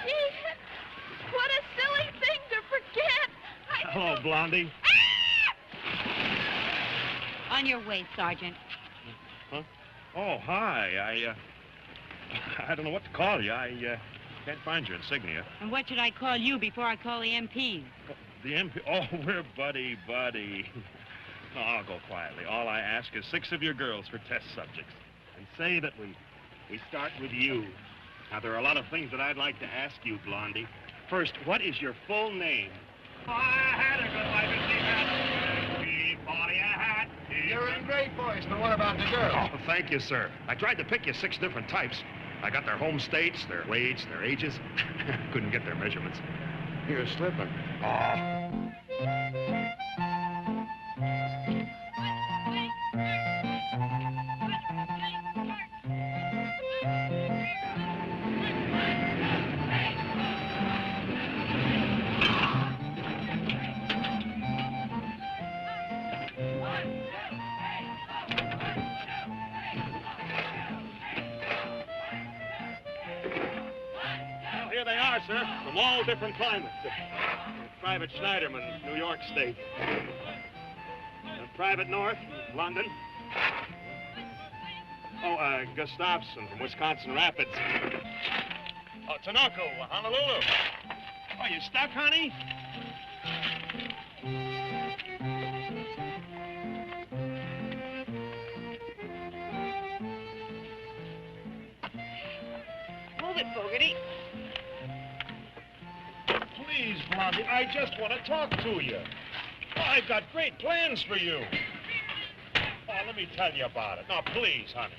Gee, what a silly thing to forget. Hello, Blondie. On your way, Sergeant. Huh? Oh, hi. I don't know what to call you. I can't find your insignia. And what should I call you before I call the MPs? The MP... Oh, we're buddy. No, I'll go quietly. All I ask is 6 of your girls for test subjects. And say that we start with you. Now, there are a lot of things that I'd like to ask you, Blondie. First, what is your full name? I had a good life and she had a body I had. You're in great voice, but what about the girl? Oh, thank you, sir. I tried to pick you 6 different types. I got their home states, their weights, their ages. Couldn't get their measurements. You're slipping. Oh. Here they are, sir, from all different climates. Private Schneiderman, New York State. Private North, London. Oh, Gustafson from Wisconsin Rapids. Oh, Tinoco, Honolulu. Oh, you stuck, honey? Move it, Fogarty. Please, Blondie, I just want to talk to you. Oh, I've got great plans for you. Oh, let me tell you about it. Now, please, honey.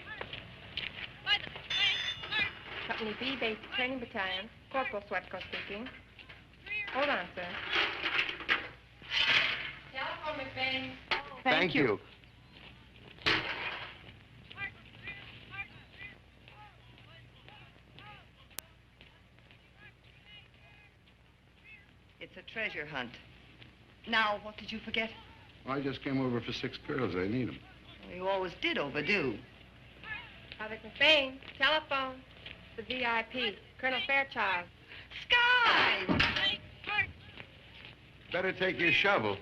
Company B, Base Training Battalion. Corporal Swetko speaking. Hold on, sir. Telephone, McBain. Thank you. It's a treasure hunt. Now, what did you forget? I just came over for 6 girls. I need them. Well, you always did overdo. Private McBain. Telephone. The VIP. Colonel Fairchild. Sky! Better take your shovel.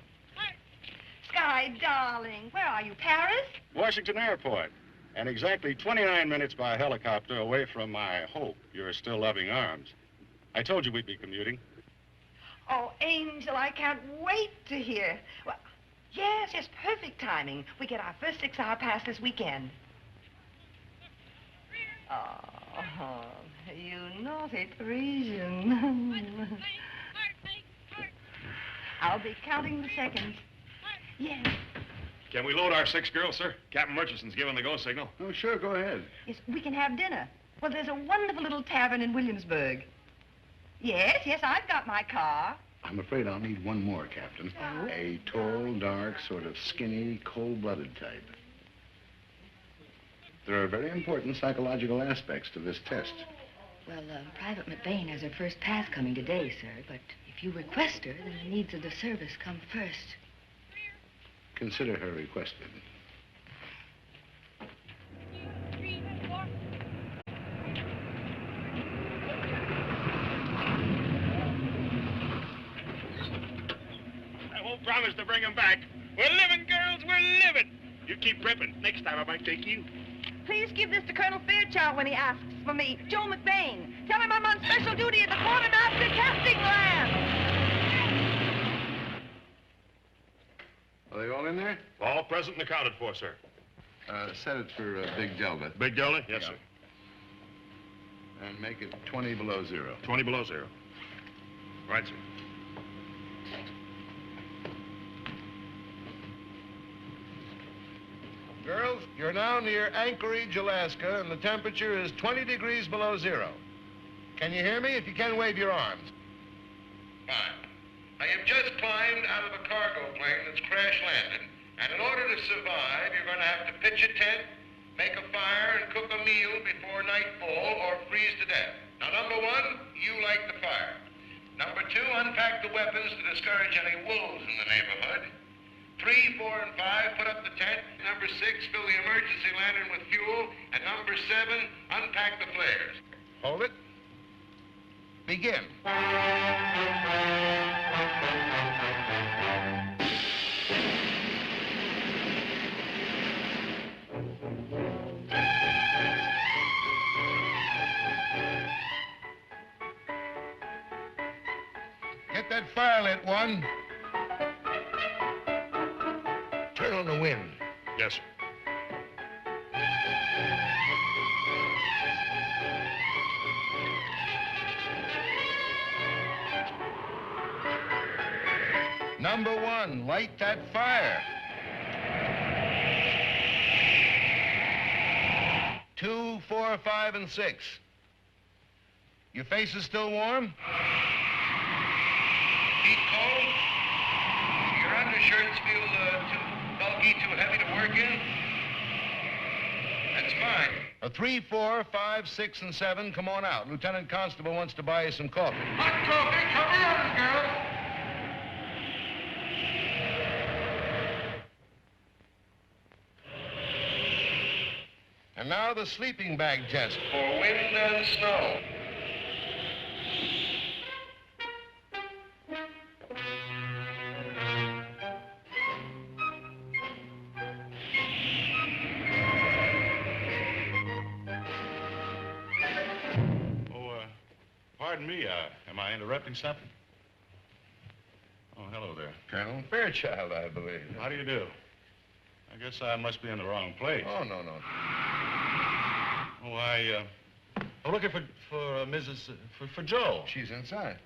Sky, darling, where are you, Paris? Washington Airport. And exactly 29 minutes by helicopter away from my hope, your still loving arms. I told you we'd be commuting. Oh, Angel, I can't wait to hear. Well, yes, perfect timing. We get our first 6-hour pass this weekend. Oh, you naughty Parisian. I'll be counting the seconds. Yes. Can we load our 6 girls, sir? Captain Murchison's giving the go signal. Oh, sure, go ahead. Yes, we can have dinner. Well, there's a wonderful little tavern in Williamsburg. Yes, I've got my car. I'm afraid I'll need one more, Captain. Oh? A tall, dark, sort of skinny, cold-blooded type. There are very important psychological aspects to this test. Well, Private McBain has her first pass coming today, sir, but if you request her, then the needs of the service come first. Consider her requested. I won't promise to bring them back. We're living, girls, we're living. You keep ripping. Next time I might take you. Please give this to Colonel Fairchild when he asks for me. Joe McBain. Tell him I'm on special duty at the quartermaster casting land. Are they all in there? All present and accounted for, sir. Set it for Big Delta. Big Delta? Yes, Yeah. sir. And make it 20 below 0. 20 below 0. Right, sir. Girls, you're now near Anchorage, Alaska, and the temperature is 20 degrees below zero. Can you hear me? If you can, wave your arms. Fine. I have just climbed out of a cargo plane that's crash landed, and in order to survive, you're going to have to pitch a tent, make a fire, and cook a meal before nightfall or freeze to death. Now, number one, you light the fire. Number two, unpack the weapons to discourage any wolves in the neighborhood. 3, 4, and 5, put up the tent. Number 6, fill the emergency lantern with fuel. And number 7, unpack the flares. Hold it. Begin. Get that fire lit, one. Turn on the wind. Yes, sir. Number 1, light that fire. 2, 4, 5, and 6. Your face is still warm? Heat cold? Your undershirts feel too bulky, too heavy to work in? That's fine. 3, 4, 5, 6, and 7, come on out. Lieutenant Constable wants to buy you some coffee. Hot coffee, come on, girl. And now the sleeping bag test for wind and snow. Pardon me, am I interrupting something? Oh, hello there. Colonel Fairchild, I believe. How do you do? I guess I must be in the wrong place. Oh, no. Oh, I'm looking for Mrs. for Joe. She's inside.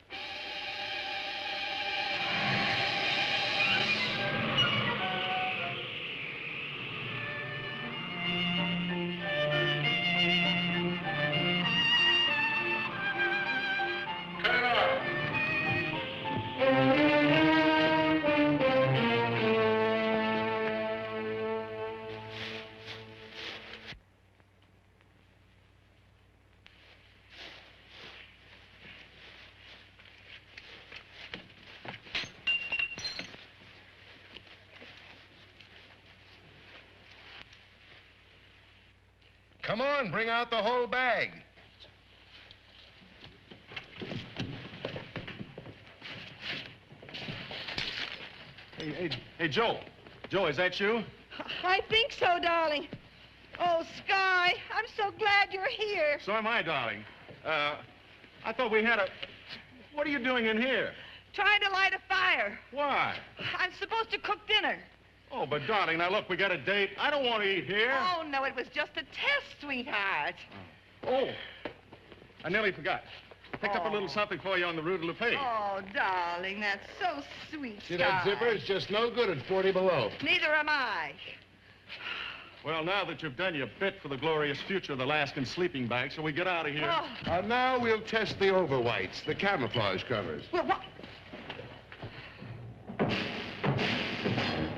Come on, bring out the whole bag. Hey, Joe. Joe, is that you? I think so, darling. Oh, Sky, I'm so glad you're here. So am I, darling. I thought we had a... What are you doing in here? Trying to light a fire. Why? I'm supposed to cook dinner. Oh, but darling, now look, we got a date. I don't want to eat here. Oh, no, it was just a test, sweetheart. Oh, I nearly forgot. Picked up a little something for you on the Rue de la Paix. Oh, darling, that's so sweet, See that zipper? It's just no good at 40 below. Neither am I. Well, now that you've done your bit for the glorious future of the Alaskan sleeping bag, so we get out of here. Oh. Now we'll test the overwhites, the camouflage covers. Well, what?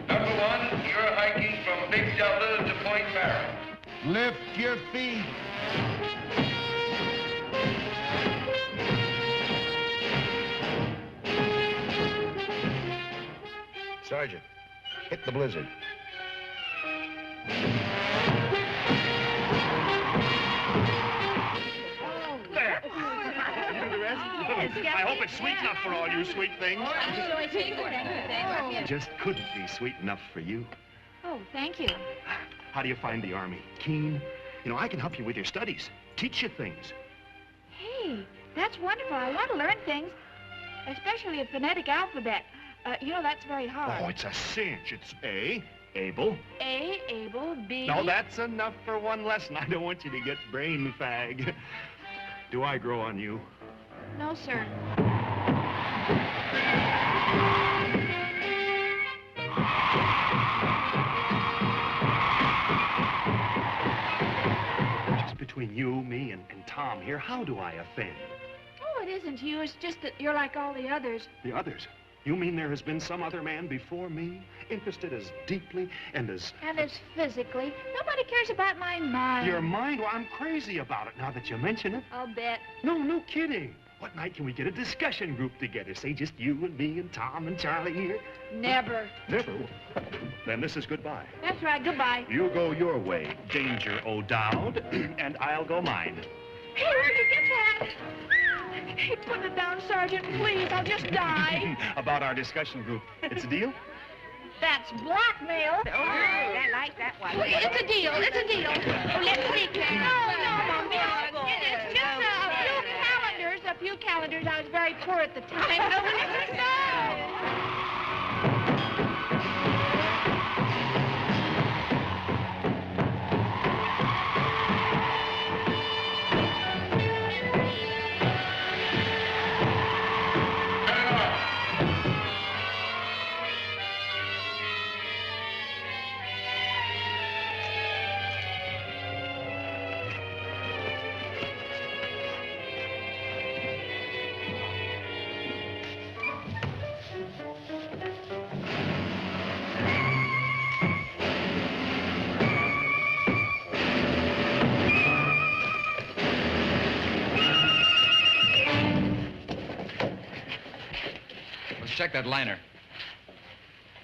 Number 1, you're hiking from Big Delta to Point Barrow. Lift your feet. Sergeant, hit the blizzard. There. You do the rest? I hope it's sweet enough for all you sweet things. Just couldn't be sweet enough for you. Oh, thank you. How do you find the Army? Keen? You know, I can help you with your studies. Teach you things. Hey, that's wonderful. I want to learn things, especially a phonetic alphabet. You know, that's very hard. Oh, it's a cinch. It's A, able. A, able, B... No, that's enough for one lesson. I don't want you to get brain fag. Do I grow on you? No, sir. you, me, and Tom here, how do I offend? Oh, it isn't you. It's just that you're like all the others. The others? You mean there has been some other man before me, interested as deeply and as... And as physically. Nobody cares about my mind. Your mind? Well, I'm crazy about it now that you mention it. I'll bet. No kidding. What night can we get a discussion group together? Say just you and me and Tom and Charlie here? Never. Never? Then this is goodbye. That's right. Goodbye. You go your way, Danger O'Dowd, and I'll go mine. Hey, where'd you get that? Hey, put it down, Sergeant, please. I'll just die. About our discussion group. It's a deal? That's blackmail. Oh, I like that one. It's a deal. It's a deal. Oh, let's see, Claire. No, it's just a few calendars. I was very poor at the time. No. Check that liner.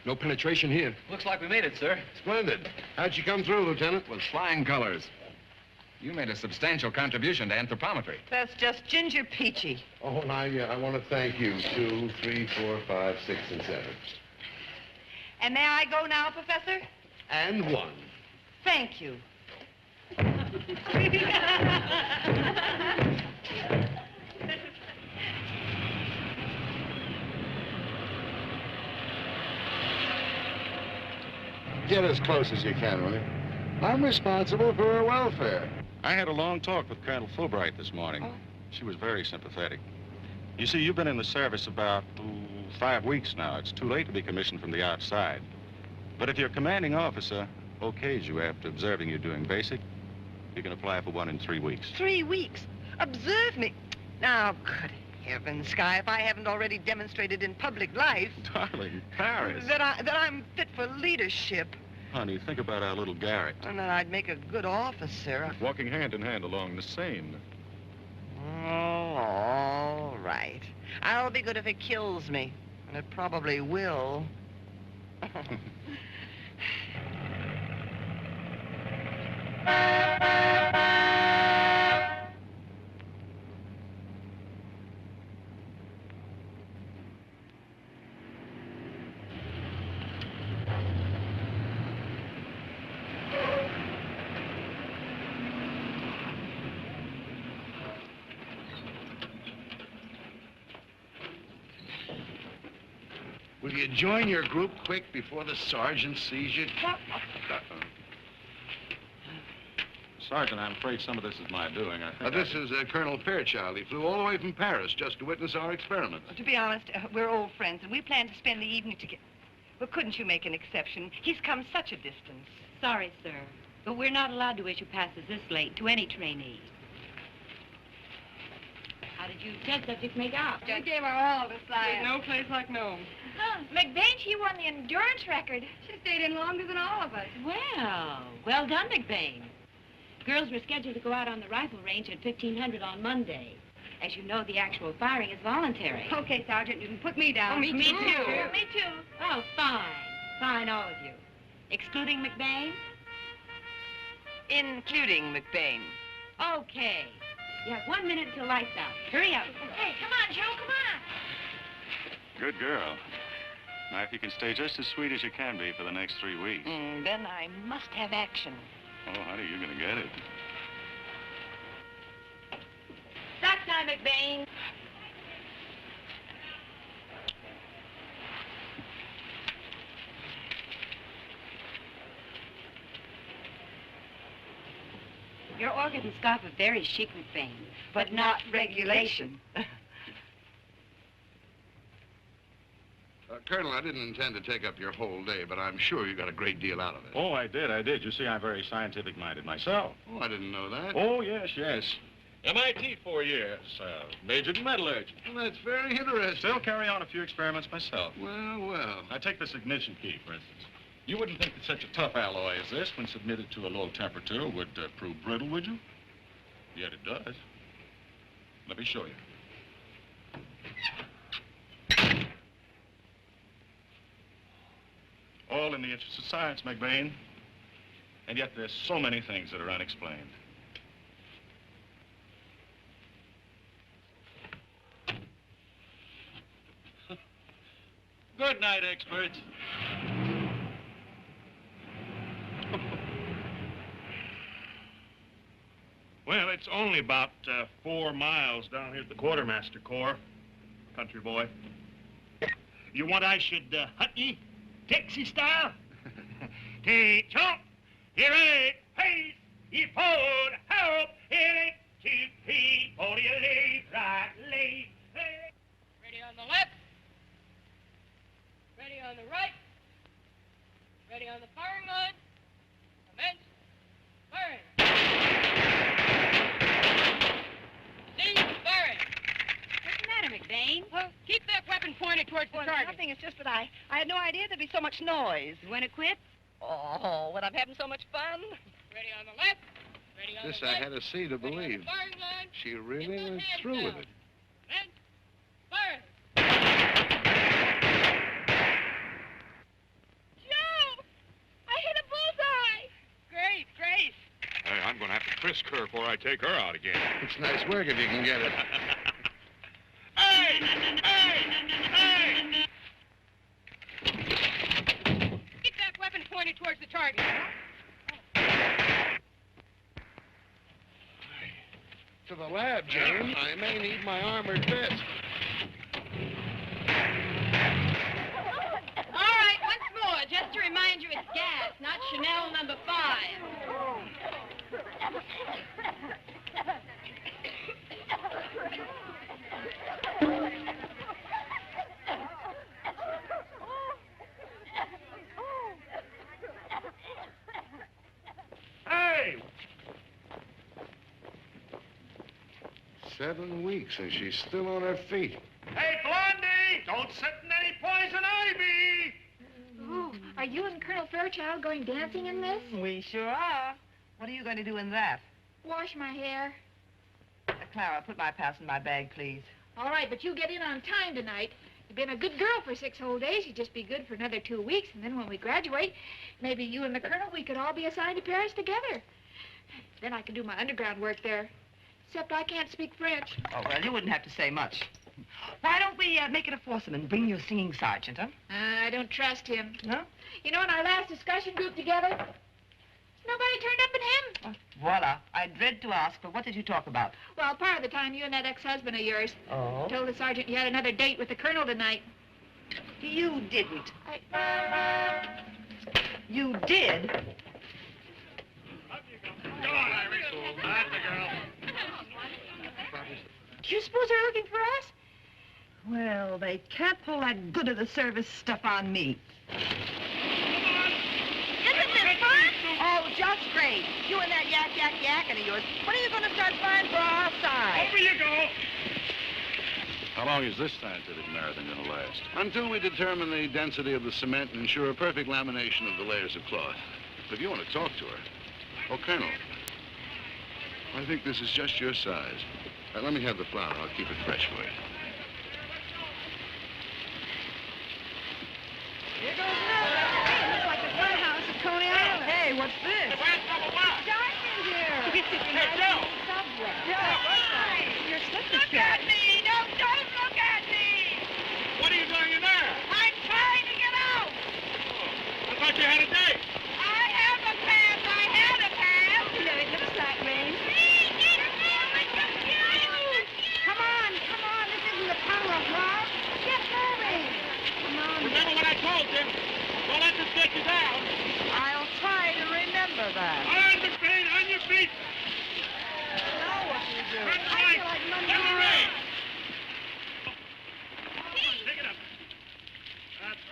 No penetration here. Looks like we made it, sir. Splendid. How'd you come through, Lieutenant? With flying colors. You made a substantial contribution to anthropometry. That's just Ginger Peachy. Oh, and I want to thank you. 2, 3, 4, 5, 6, and 7. And may I go now, Professor? And 1. Thank you. Get as close as you can, will you? I'm responsible for her welfare. I had a long talk with Colonel Fulbright this morning. Oh. She was very sympathetic. You see, you've been in the service about 5 weeks now. It's too late to be commissioned from the outside. But if your commanding officer okays you after observing you doing basic, you can apply for one in 3 weeks. 3 weeks? Observe me. Now, good heavens, Sky, if I haven't already demonstrated in public life... Darling, Paris. That I'm fit for leadership. Honey, think about our little Garrett. And then I'd make a good officer. Walking hand in hand along the Seine. Oh, all right. I'll be good if it kills me. And it probably will. Will you join your group quick before the sergeant sees you? Sergeant, I'm afraid some of this is my doing. This is Colonel Fairchild. He flew all the way from Paris just to witness our experiment. To be honest, we're old friends, and we plan to spend the evening together. Well, couldn't you make an exception? He's come such a distance. Sorry, sir, but we're not allowed to issue passes this late to any trainee. How did you test subject make out? We gave our all to science. There's no place like Nome. Huh, McBain, she won the endurance record. She stayed in longer than all of us. Well done, McBain. Girls were scheduled to go out on the rifle range at 1500 on Monday. As you know, the actual firing is voluntary. Okay, Sergeant, you can put me down. Oh, me too. Me too. Oh, fine. Fine, all of you. Excluding McBain? Including McBain. Okay. You have 1 minute till lights out. Hurry up. Hey, come on, Joe, come on. Good girl. Now, if you can stay just as sweet as you can be for the next 3 weeks. Then I must have action. Oh, honey, you're gonna get it. Stop time, McBain. Your organ and scarf are very chic, McBain, but not regulation. Colonel, I didn't intend to take up your whole day, but I'm sure you got a great deal out of it. Oh, I did. You see, I'm very scientific-minded myself. Oh, I didn't know that. Oh, yes. MIT 4 years. Majored in metallurgy. Well, that's very interesting. Still carry on a few experiments myself. Well. I take this ignition key, for instance. You wouldn't think that such a tough alloy as this, when submitted to a low temperature, would prove brittle, would you? Yet it does. Let me show you. All in the interest of science, McBain. And yet there's so many things that are unexplained. Good night, experts. Well, it's only about 4 miles down here at the Quartermaster Corps, country boy. You want I should hut ye, Texas style? T-chomp, here it, hey, ye forward, help, here it, T-P, for you leave, right, leave, hey. Ready on the left. Ready on the right. Ready on the firing line. Commence. Firing. Cease firing. What's the matter, McBain? Well, keep that weapon pointed towards the target. Nothing. It's just that I had no idea there'd be so much noise. You want to quit? Oh, when I'm having so much fun. Ready on the left. Ready on This the I right. had to see to Ready on believe. the firing line. She really Get those went hands through down. with it. Commence. Firing. Joe! I hit a bullseye! Great, Grace. Hey, I'm going to have to frisk her before I take her out again. It's nice work if you can get it. Hey! Keep that weapon pointed towards the target. To the lab, James. I may need my armored vest. All right, once more, just to remind you it's gas, not Chanel number 5. Hey! 7 weeks and she's still on her feet. Hey, Blondie! Don't sit in any poison ivy! Oh, are you and Colonel Fairchild going dancing in this? We sure are. What are you going to do in that? Wash my hair. Clara, put my pass in my bag, please. All right, but you get in on time tonight. You've been a good girl for 6 whole days. You'd just be good for another 2 weeks, and then when we graduate, maybe you and the Colonel, we could all be assigned to Paris together. Then I could do my underground work there. Except I can't speak French. Oh, well, you wouldn't have to say much. Why don't we make it a foursome and bring your singing sergeant, huh? I don't trust him. No? You know, in our last discussion group together, nobody turned up but him. Voila. I dread to ask, but what did you talk about? Well, part of the time, you and that ex-husband of yours told the sergeant you had another date with the Colonel tonight. You didn't. You did? Go on, Iris. That's the girl. Do you suppose they're looking for us? Well, they can't pull that good of the service stuff on me. Isn't this fun? Oh, just great. You and that yakking of yours. When are you going to start flying for our side? Over you go. How long is this scientific marathon going to last? Until we determine the density of the cement and ensure a perfect lamination of the layers of cloth. If you want to talk to her. Oh, Colonel. I think this is just your size. Let me have the flour. I'll keep it fresh for you. Here goes another. Hey, it looks like the front house of Coney Island. Hey, what's this? Dark in here. Hey, Joe! Subway. Joe, your slipper Look at me! Don't look at me! What are you doing in there? I'm trying to get out! I thought you had a date. I have a pass! I had a pass! Yeah, it looks like rain. Come on. This isn't the tunnel of love. Get moving. Come on. Remember what I told you. Don't let this get you down. I'll try to remember that. On the feet, on your feet. Now what do you do? Turn I right. feel like Monday Hillary. night. Come on, pick it up. That's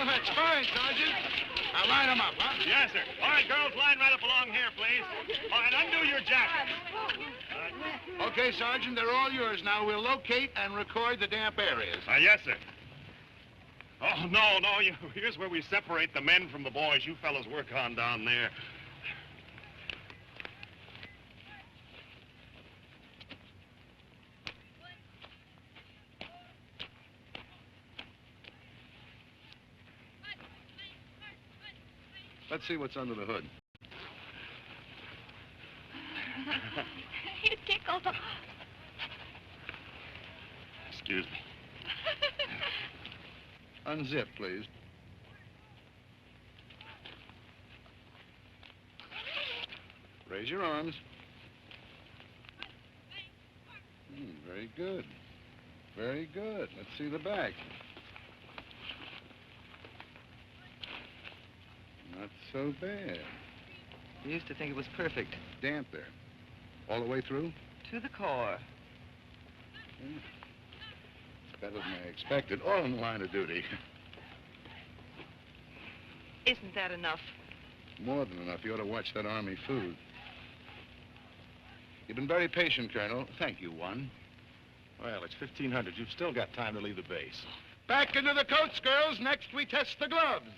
That's fine, Sergeant. Now line them up, huh? Yes, sir. All right, girls, line right up along here, please. Oh, and undo your jackets. Okay, Sergeant, they're all yours. Now we'll locate and record the damp areas. Yes, sir. Oh, no. Here's where we separate the men from the boys. You fellas work on down there. Let's see what's under the hood. You tickled. Excuse me. Unzip, please. Raise your arms. Very good. Very good. Let's see the back. Not so bad. We used to think it was perfect. Damp there. All the way through? To the core. It's better than I expected. All in the line of duty. Isn't that enough? More than enough. You ought to watch that Army food. You've been very patient, Colonel. Thank you, one. Well, it's 1500. You've still got time to leave the base. Back into the coats, girls. Next, we test the gloves.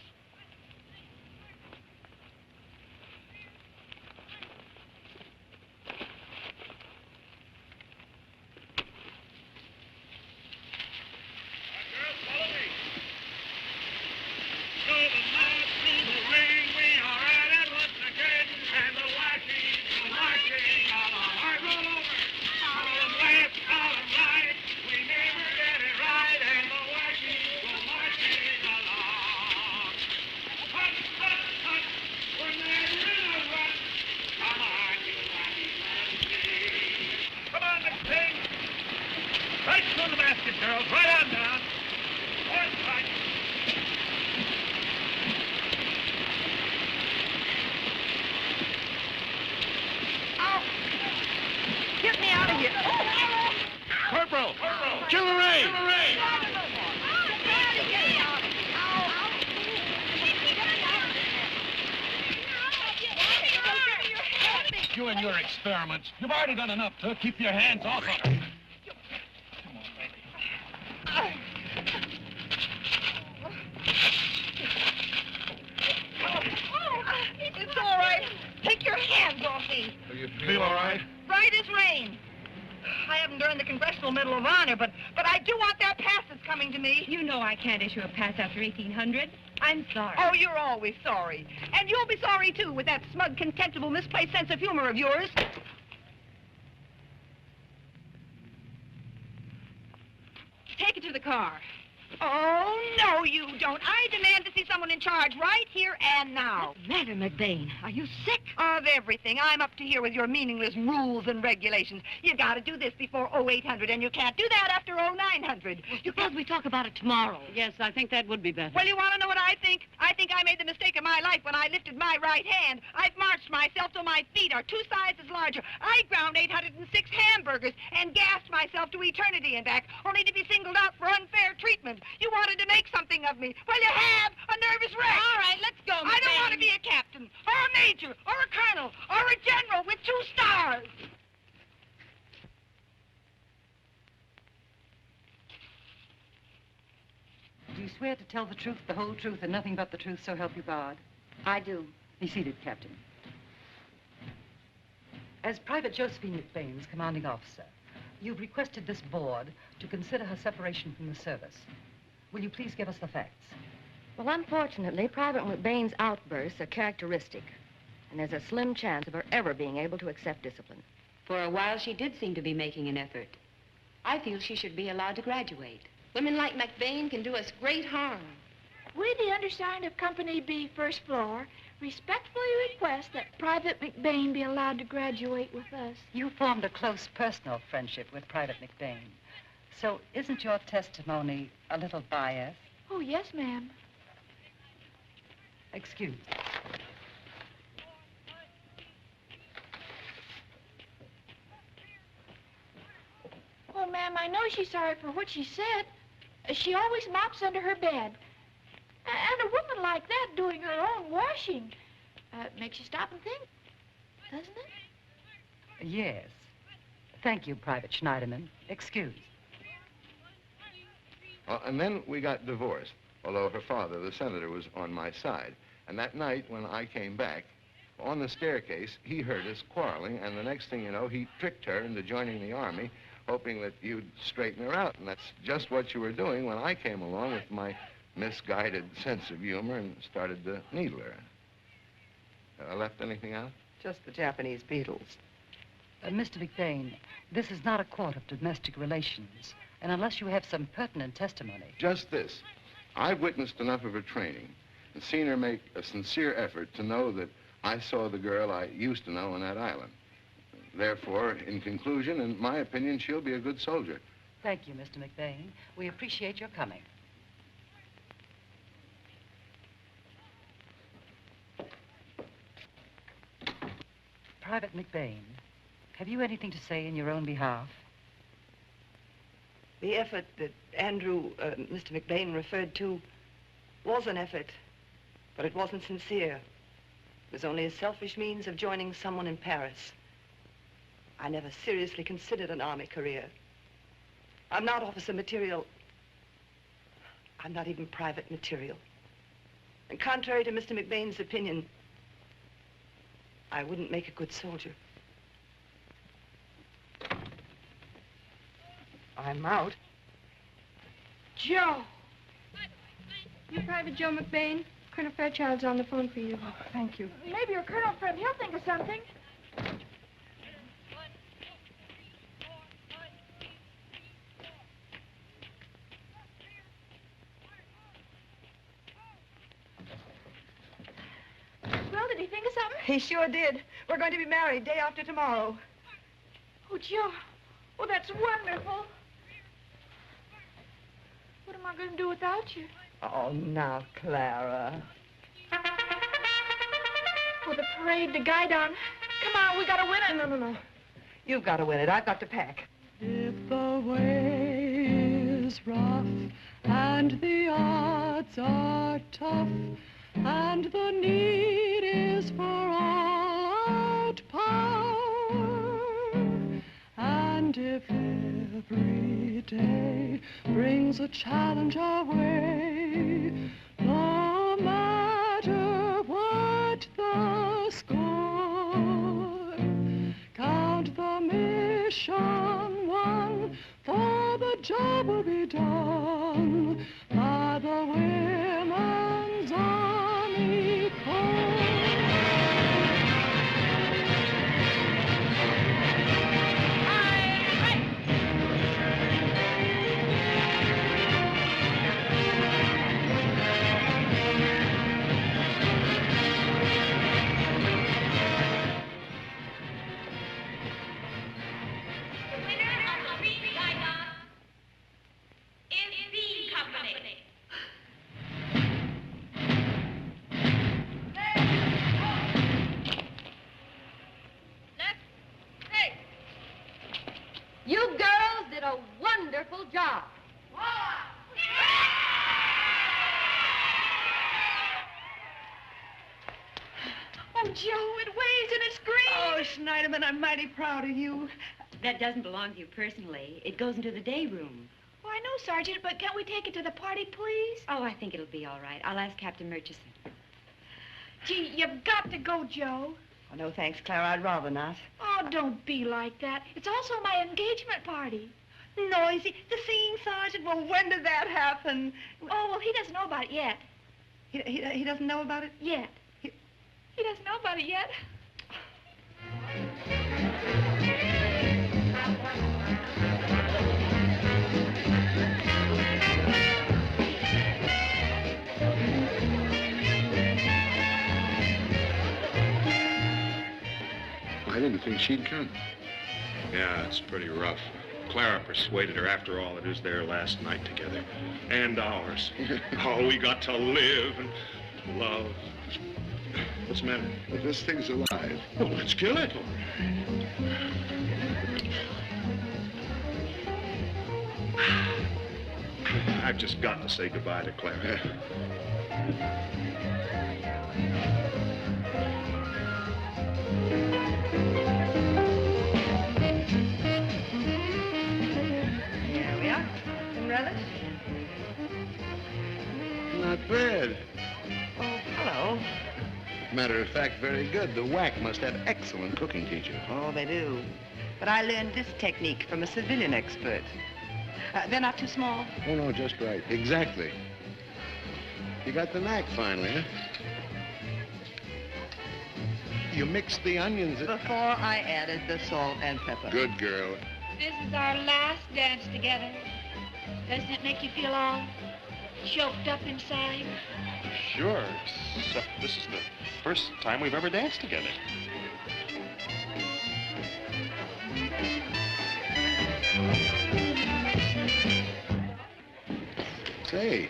You and your experiments. You've already done enough to keep your hands off of her. It's all right. Take your hands off me. Do you feel all right? Right as rain. I haven't earned the Congressional Medal of Honor, but I do want that pass that's coming to me. You know I can't issue a pass after 1800. I'm sorry. Oh, you're always sorry. And you'll be sorry, too, with that smug, contemptible, misplaced sense of humor of yours. Take it to the car. Oh, no, you don't. I demand to see someone in charge right here and now. What's the matter, McBain? Are you sick? Of everything. I'm up to here with your meaningless rules and regulations. You got to do this before 0800, and you can't do that after 0900. Suppose we talk about it tomorrow. Yes, I think that would be better. Well, you want to know what I think? I think I made the mistake of my life when I lifted my right hand. I've marched myself till my feet are 2 sizes larger. I ground 806 hamburgers and gassed myself to eternity and back, only to be singled out for unfair treatment. You wanted to make something of me. Well, you have. A nervous wreck. All right, let's go, I don't want to be a captain, or a major, or a colonel, or a general with 2 stars. Do you swear to tell the truth, the whole truth, and nothing but the truth, so help you God? I do. Be seated, Captain. As Private Josephine McBain's commanding officer, you've requested this board to consider her separation from the service. Will you please give us the facts? Well, unfortunately, Private McBain's outbursts are characteristic, and there's a slim chance of her ever being able to accept discipline. For a while, she did seem to be making an effort. I feel she should be allowed to graduate. Women like McBain can do us great harm. We, the undersigned of Company B, first floor, respectfully request that Private McBain be allowed to graduate with us. You formed a close personal friendship with Private McBain. So isn't your testimony a little biased? Oh, yes, ma'am. Excuse. Well, ma'am, I know she's sorry for what she said. She always mops under her bed. And like that doing her own washing. Makes you stop and think, doesn't it? Yes. Thank you, Private Schneiderman. Excuse. And then we got divorced, although her father, the senator, was on my side. And that night, when I came back, on the staircase, he heard us quarreling, and the next thing you know, he tricked her into joining the Army, hoping that you'd straighten her out. And that's just what you were doing when I came along with my misguided sense of humor and started to needle her. I left anything out? Just the Japanese beetles. Mr. McBain, this is not a court of domestic relations, and unless you have some pertinent testimony... Just this. I've witnessed enough of her training and seen her make a sincere effort to know that I saw the girl I used to know on that island. Therefore, in conclusion, in my opinion, she'll be a good soldier. Thank you, Mr. McBain. We appreciate your coming. Private McBain, have you anything to say in your own behalf? The effort that Mr. McBain referred to was an effort, but it wasn't sincere. It was only a selfish means of joining someone in Paris. I never seriously considered an Army career. I'm not officer material. I'm not even private material. And contrary to Mr. McBain's opinion, I wouldn't make a good soldier. I'm out. Joe! You Private Joe McBain? Colonel Fairchild's on the phone for you. Oh, thank you. Maybe your colonel friend, he'll think of something. Well, did he think of something? He sure did. We're going to be married day after tomorrow. Oh, Joe. Oh, that's wonderful. What am I going to do without you? Oh, now, Clara. For the parade, the guide on. Come on, we got to win it. No. You've got to win it. I've got to pack. If the way is rough and the odds are tough and the need is for all-out power, and if every day brings a challenge our way, no matter what the score, count the mission won, for the job will be done by the Women's Army Corps. You girls did a wonderful job. Oh, Joe, it weighs and it's green. Oh, Schneiderman, I'm mighty proud of you. That doesn't belong to you personally. It goes into the day room. Oh, I know, Sergeant, but can't we take it to the party, please? Oh, I think it'll be all right. I'll ask Captain Murchison. Gee, you've got to go, Joe. Oh, no, thanks, Clara. I'd rather not. Oh, don't be like that. It's also my engagement party. Noisy. The scene, Sergeant. Well, when did that happen? Oh, well, he doesn't know about it yet. He doesn't know about it? Yet. He doesn't know about it yet. I didn't think she'd come. Yeah, it's pretty rough. Clara persuaded her after all it is their last night together. And ours. Oh, we got to live and love. What's the matter? This thing's alive. Well, let's kill it. I've just got to say goodbye to Clara. not bad. Oh, hello. Matter of fact, very good. The WAC must have excellent cooking teachers. Oh, they do. But I learned this technique from a civilian expert. They're not too small? Oh, no, just right. Exactly. You got the knack finally, huh? You mixed the onions. Before I added the salt and pepper. Good girl. This is our last dance together. Doesn't it make you feel all choked up inside? Sure, except this is the first time we've ever danced together. Say,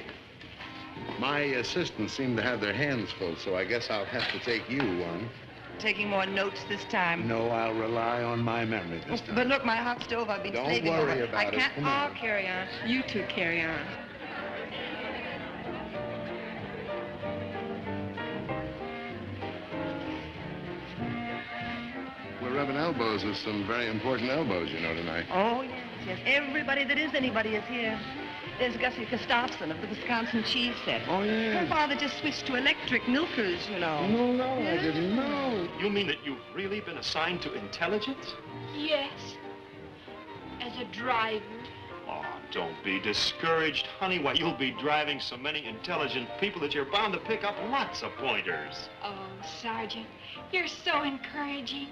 my assistants seem to have their hands full, so I guess I'll have to take you one. Taking more notes this time. No, I'll rely on my memory this time. But look, my hot stove, I've been Don't slaving worry over. about I it. can't. Come on. I'll carry on. You two carry on. We're rubbing elbows with some very important elbows, you know, tonight. Oh, yes, yes. Everybody that is anybody is here. There's Gussie Gustafson of the Wisconsin cheese set. Oh, yes. Her father just switched to electric milkers, you know. No, I didn't know. You mean that you've really been assigned to intelligence? Yes. As a driver. Oh, don't be discouraged, honey. Why, you'll be driving so many intelligent people that you're bound to pick up lots of pointers. Oh, Sergeant, you're so encouraging.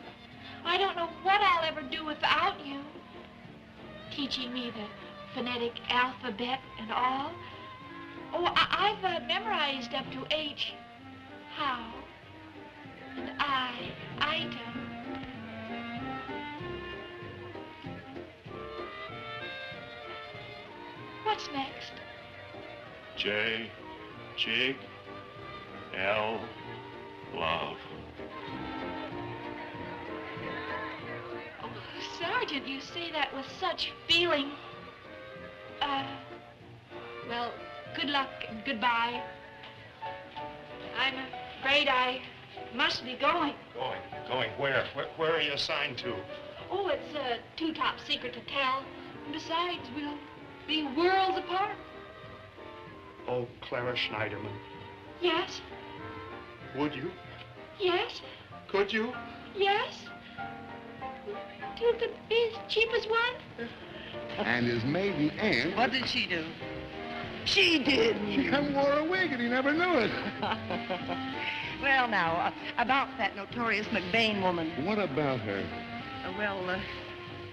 I don't know what I'll ever do without you. Teaching me the phonetic alphabet and all. Oh, I've memorized up to H. How. And I. Item. What's next? J, jig, L, love. Oh, Sergeant, you say that with such feeling. Well, good luck and goodbye. I'm afraid I must be going. Going where? Where are you assigned to? Oh, it's too top secret to tell. And besides, we'll be worlds apart. Oh, Clara Schneiderman. Yes, Would you? yes, Could you? yes. To the cheapest one? And his maiden aunt... What did she do? She did. She wore a wig and he never knew it. Well, now, about that notorious McBain woman. What about her?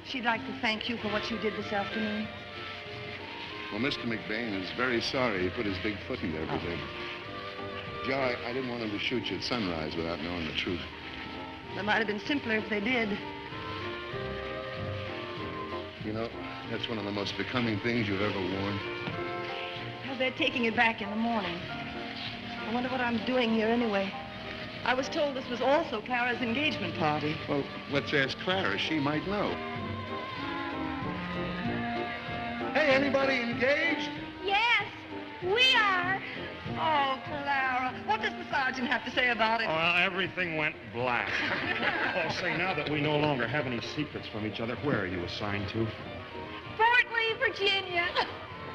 She'd like to thank you for what you did this afternoon. Well, Mr. McBain is very sorry he put his big foot in everything. Joe, I didn't want him to shoot you at sunrise without knowing the truth. That might have been simpler if they did. You know, that's one of the most becoming things you've ever worn. Well, they're taking it back in the morning. I wonder what I'm doing here anyway. I was told this was also Clara's engagement party. Well, let's ask Clara. She might know. Hey, anybody engaged? Yes, we are. Oh, Clara, what does the sergeant have to say about it? Well, everything went black. Oh, say, now that we no longer have any secrets from each other, where are you assigned to? Fort Lee, Virginia.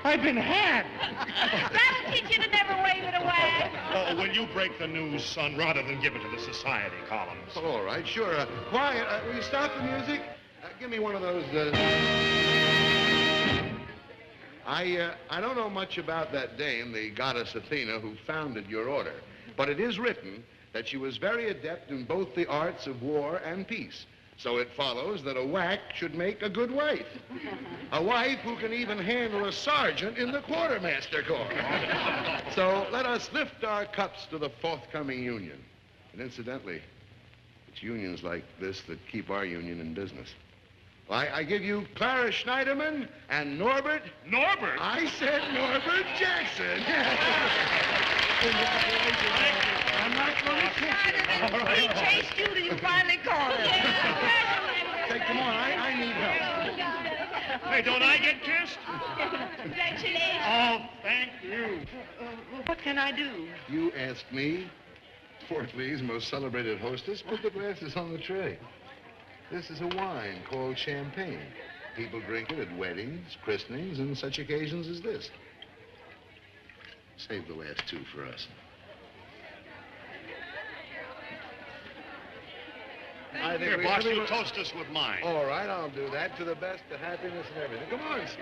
I've been had. That'll teach you to never wave it away. Oh, will you break the news, son, rather than give it to the society columns? All right, sure. Quiet. Will you stop the music? Give me one of those. I don't know much about that dame, the goddess Athena, who founded your order, but it is written that she was very adept in both the arts of war and peace. So it follows that a WAC should make a good wife. A wife who can even handle a sergeant in the quartermaster corps. So let us lift our cups to the forthcoming union. And incidentally, it's unions like this that keep our union in business. I give you Clara Schneiderman and Norbert... Norbert? I said Norbert Jackson. I'm not going to kiss you. He chased you till you finally caught him. Say, come on, I need help. Hey, don't I get kissed? Congratulations. Oh, thank you. What can I do? You asked me, Fort Lee's most celebrated hostess, put the glasses on the tray. This is a wine called champagne. People drink it at weddings, christenings, and such occasions as this. Save the last 2 for us. I think Here, we boss, should you toast us with mine. All right, I'll do that. To the best of happiness and everything. Come on, Steve.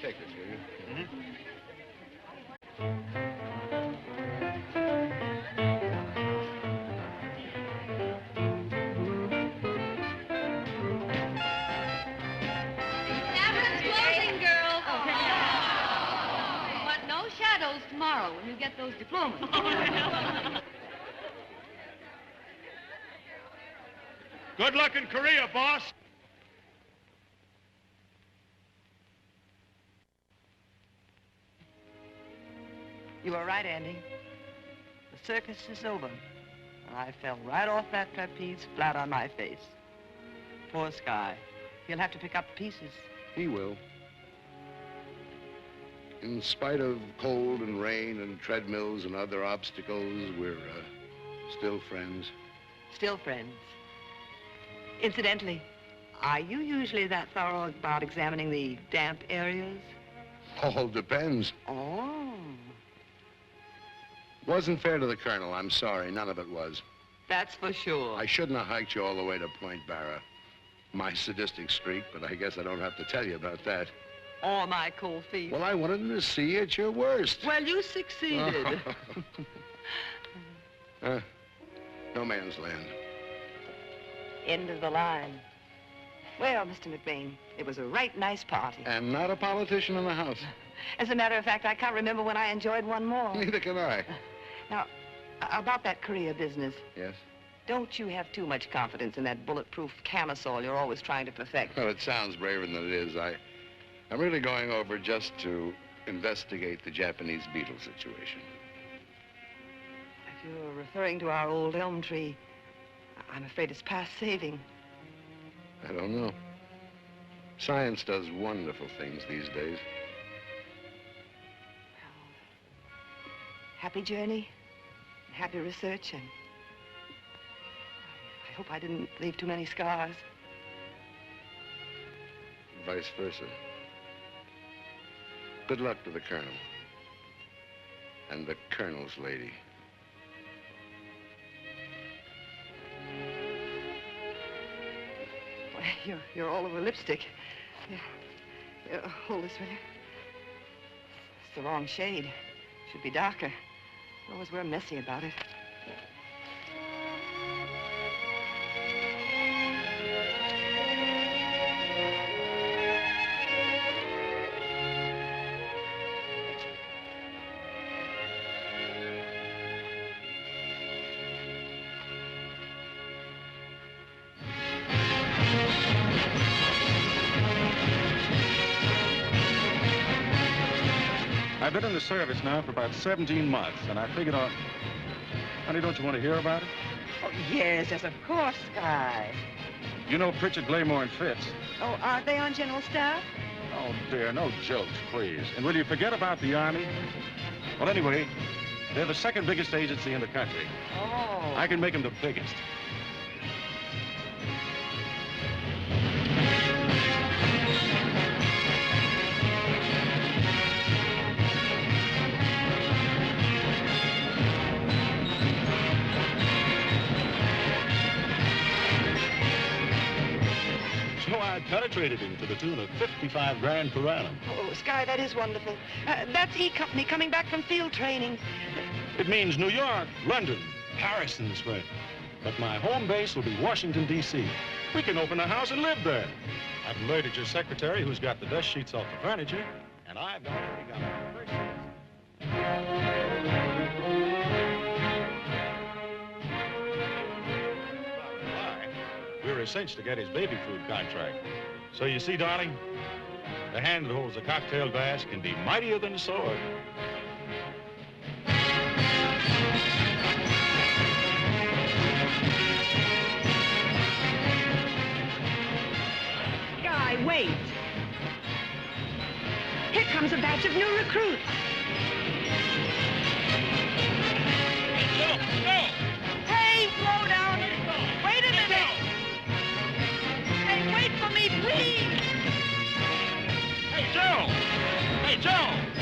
Take this, will you? Closing, girls. But no shadows tomorrow when you get those diplomas. Good luck in Korea, boss. You were right, Andy. The circus is over. And I fell right off that trapeze flat on my face. Poor Sky. He'll have to pick up the pieces. He will. In spite of cold and rain and treadmills and other obstacles, we're still friends. Still friends. Incidentally, are you usually that thorough about examining the damp areas? All depends. Oh. Wasn't fair to the colonel. I'm sorry. None of it was. That's for sure. I shouldn't have hiked you all the way to Point Barra. My sadistic streak, but I guess I don't have to tell you about that. Or my cold feet. Well, I wanted to see you at your worst. Well, you succeeded. No man's land. End of the line. Well, Mr. McBain, it was a right nice party. And not a politician in the house. As a matter of fact, I can't remember when I enjoyed one more. Neither can I. Now, about that Korea business. Yes? Don't you have too much confidence in that bulletproof camisole you're always trying to perfect. Well, it sounds braver than it is. I'm really going over just to investigate the Japanese beetle situation. If you're referring to our old elm tree, I'm afraid it's past saving. I don't know. Science does wonderful things these days. Happy journey, happy research, and I hope I didn't leave too many scars. Vice versa. Good luck to the colonel. And the colonel's lady. Boy, you're all over lipstick. Hold this, will you? It's the wrong shade. Should be darker. Always we're messy about it. I've been in the service now for about 17 months, and I figured on... Honey, don't you want to hear about it? Oh, yes, of course, Sky. You know Pritchard, Glaymore, and Fitz. Oh, aren't they on general staff? Oh, dear, no jokes, please. And will you forget about the Army? Well, anyway, they're the second biggest agency in the country. Oh. I can make them the biggest. Penetrated him to the tune of 55 grand per annum. Oh, Sky, that is wonderful. That's E Company coming back from field training. It means New York, London, Paris in the spring. But my home base will be Washington, D.C. We can open a house and live there. I've alerted your secretary, who's got the dust sheets off the furniture, and I've already got my first... We're a cinch to get his baby food contract. So you see, darling, the hand that holds a cocktail glass can be mightier than a sword. Guy, wait. Here comes a batch of new recruits. No, no! Hey, Joe!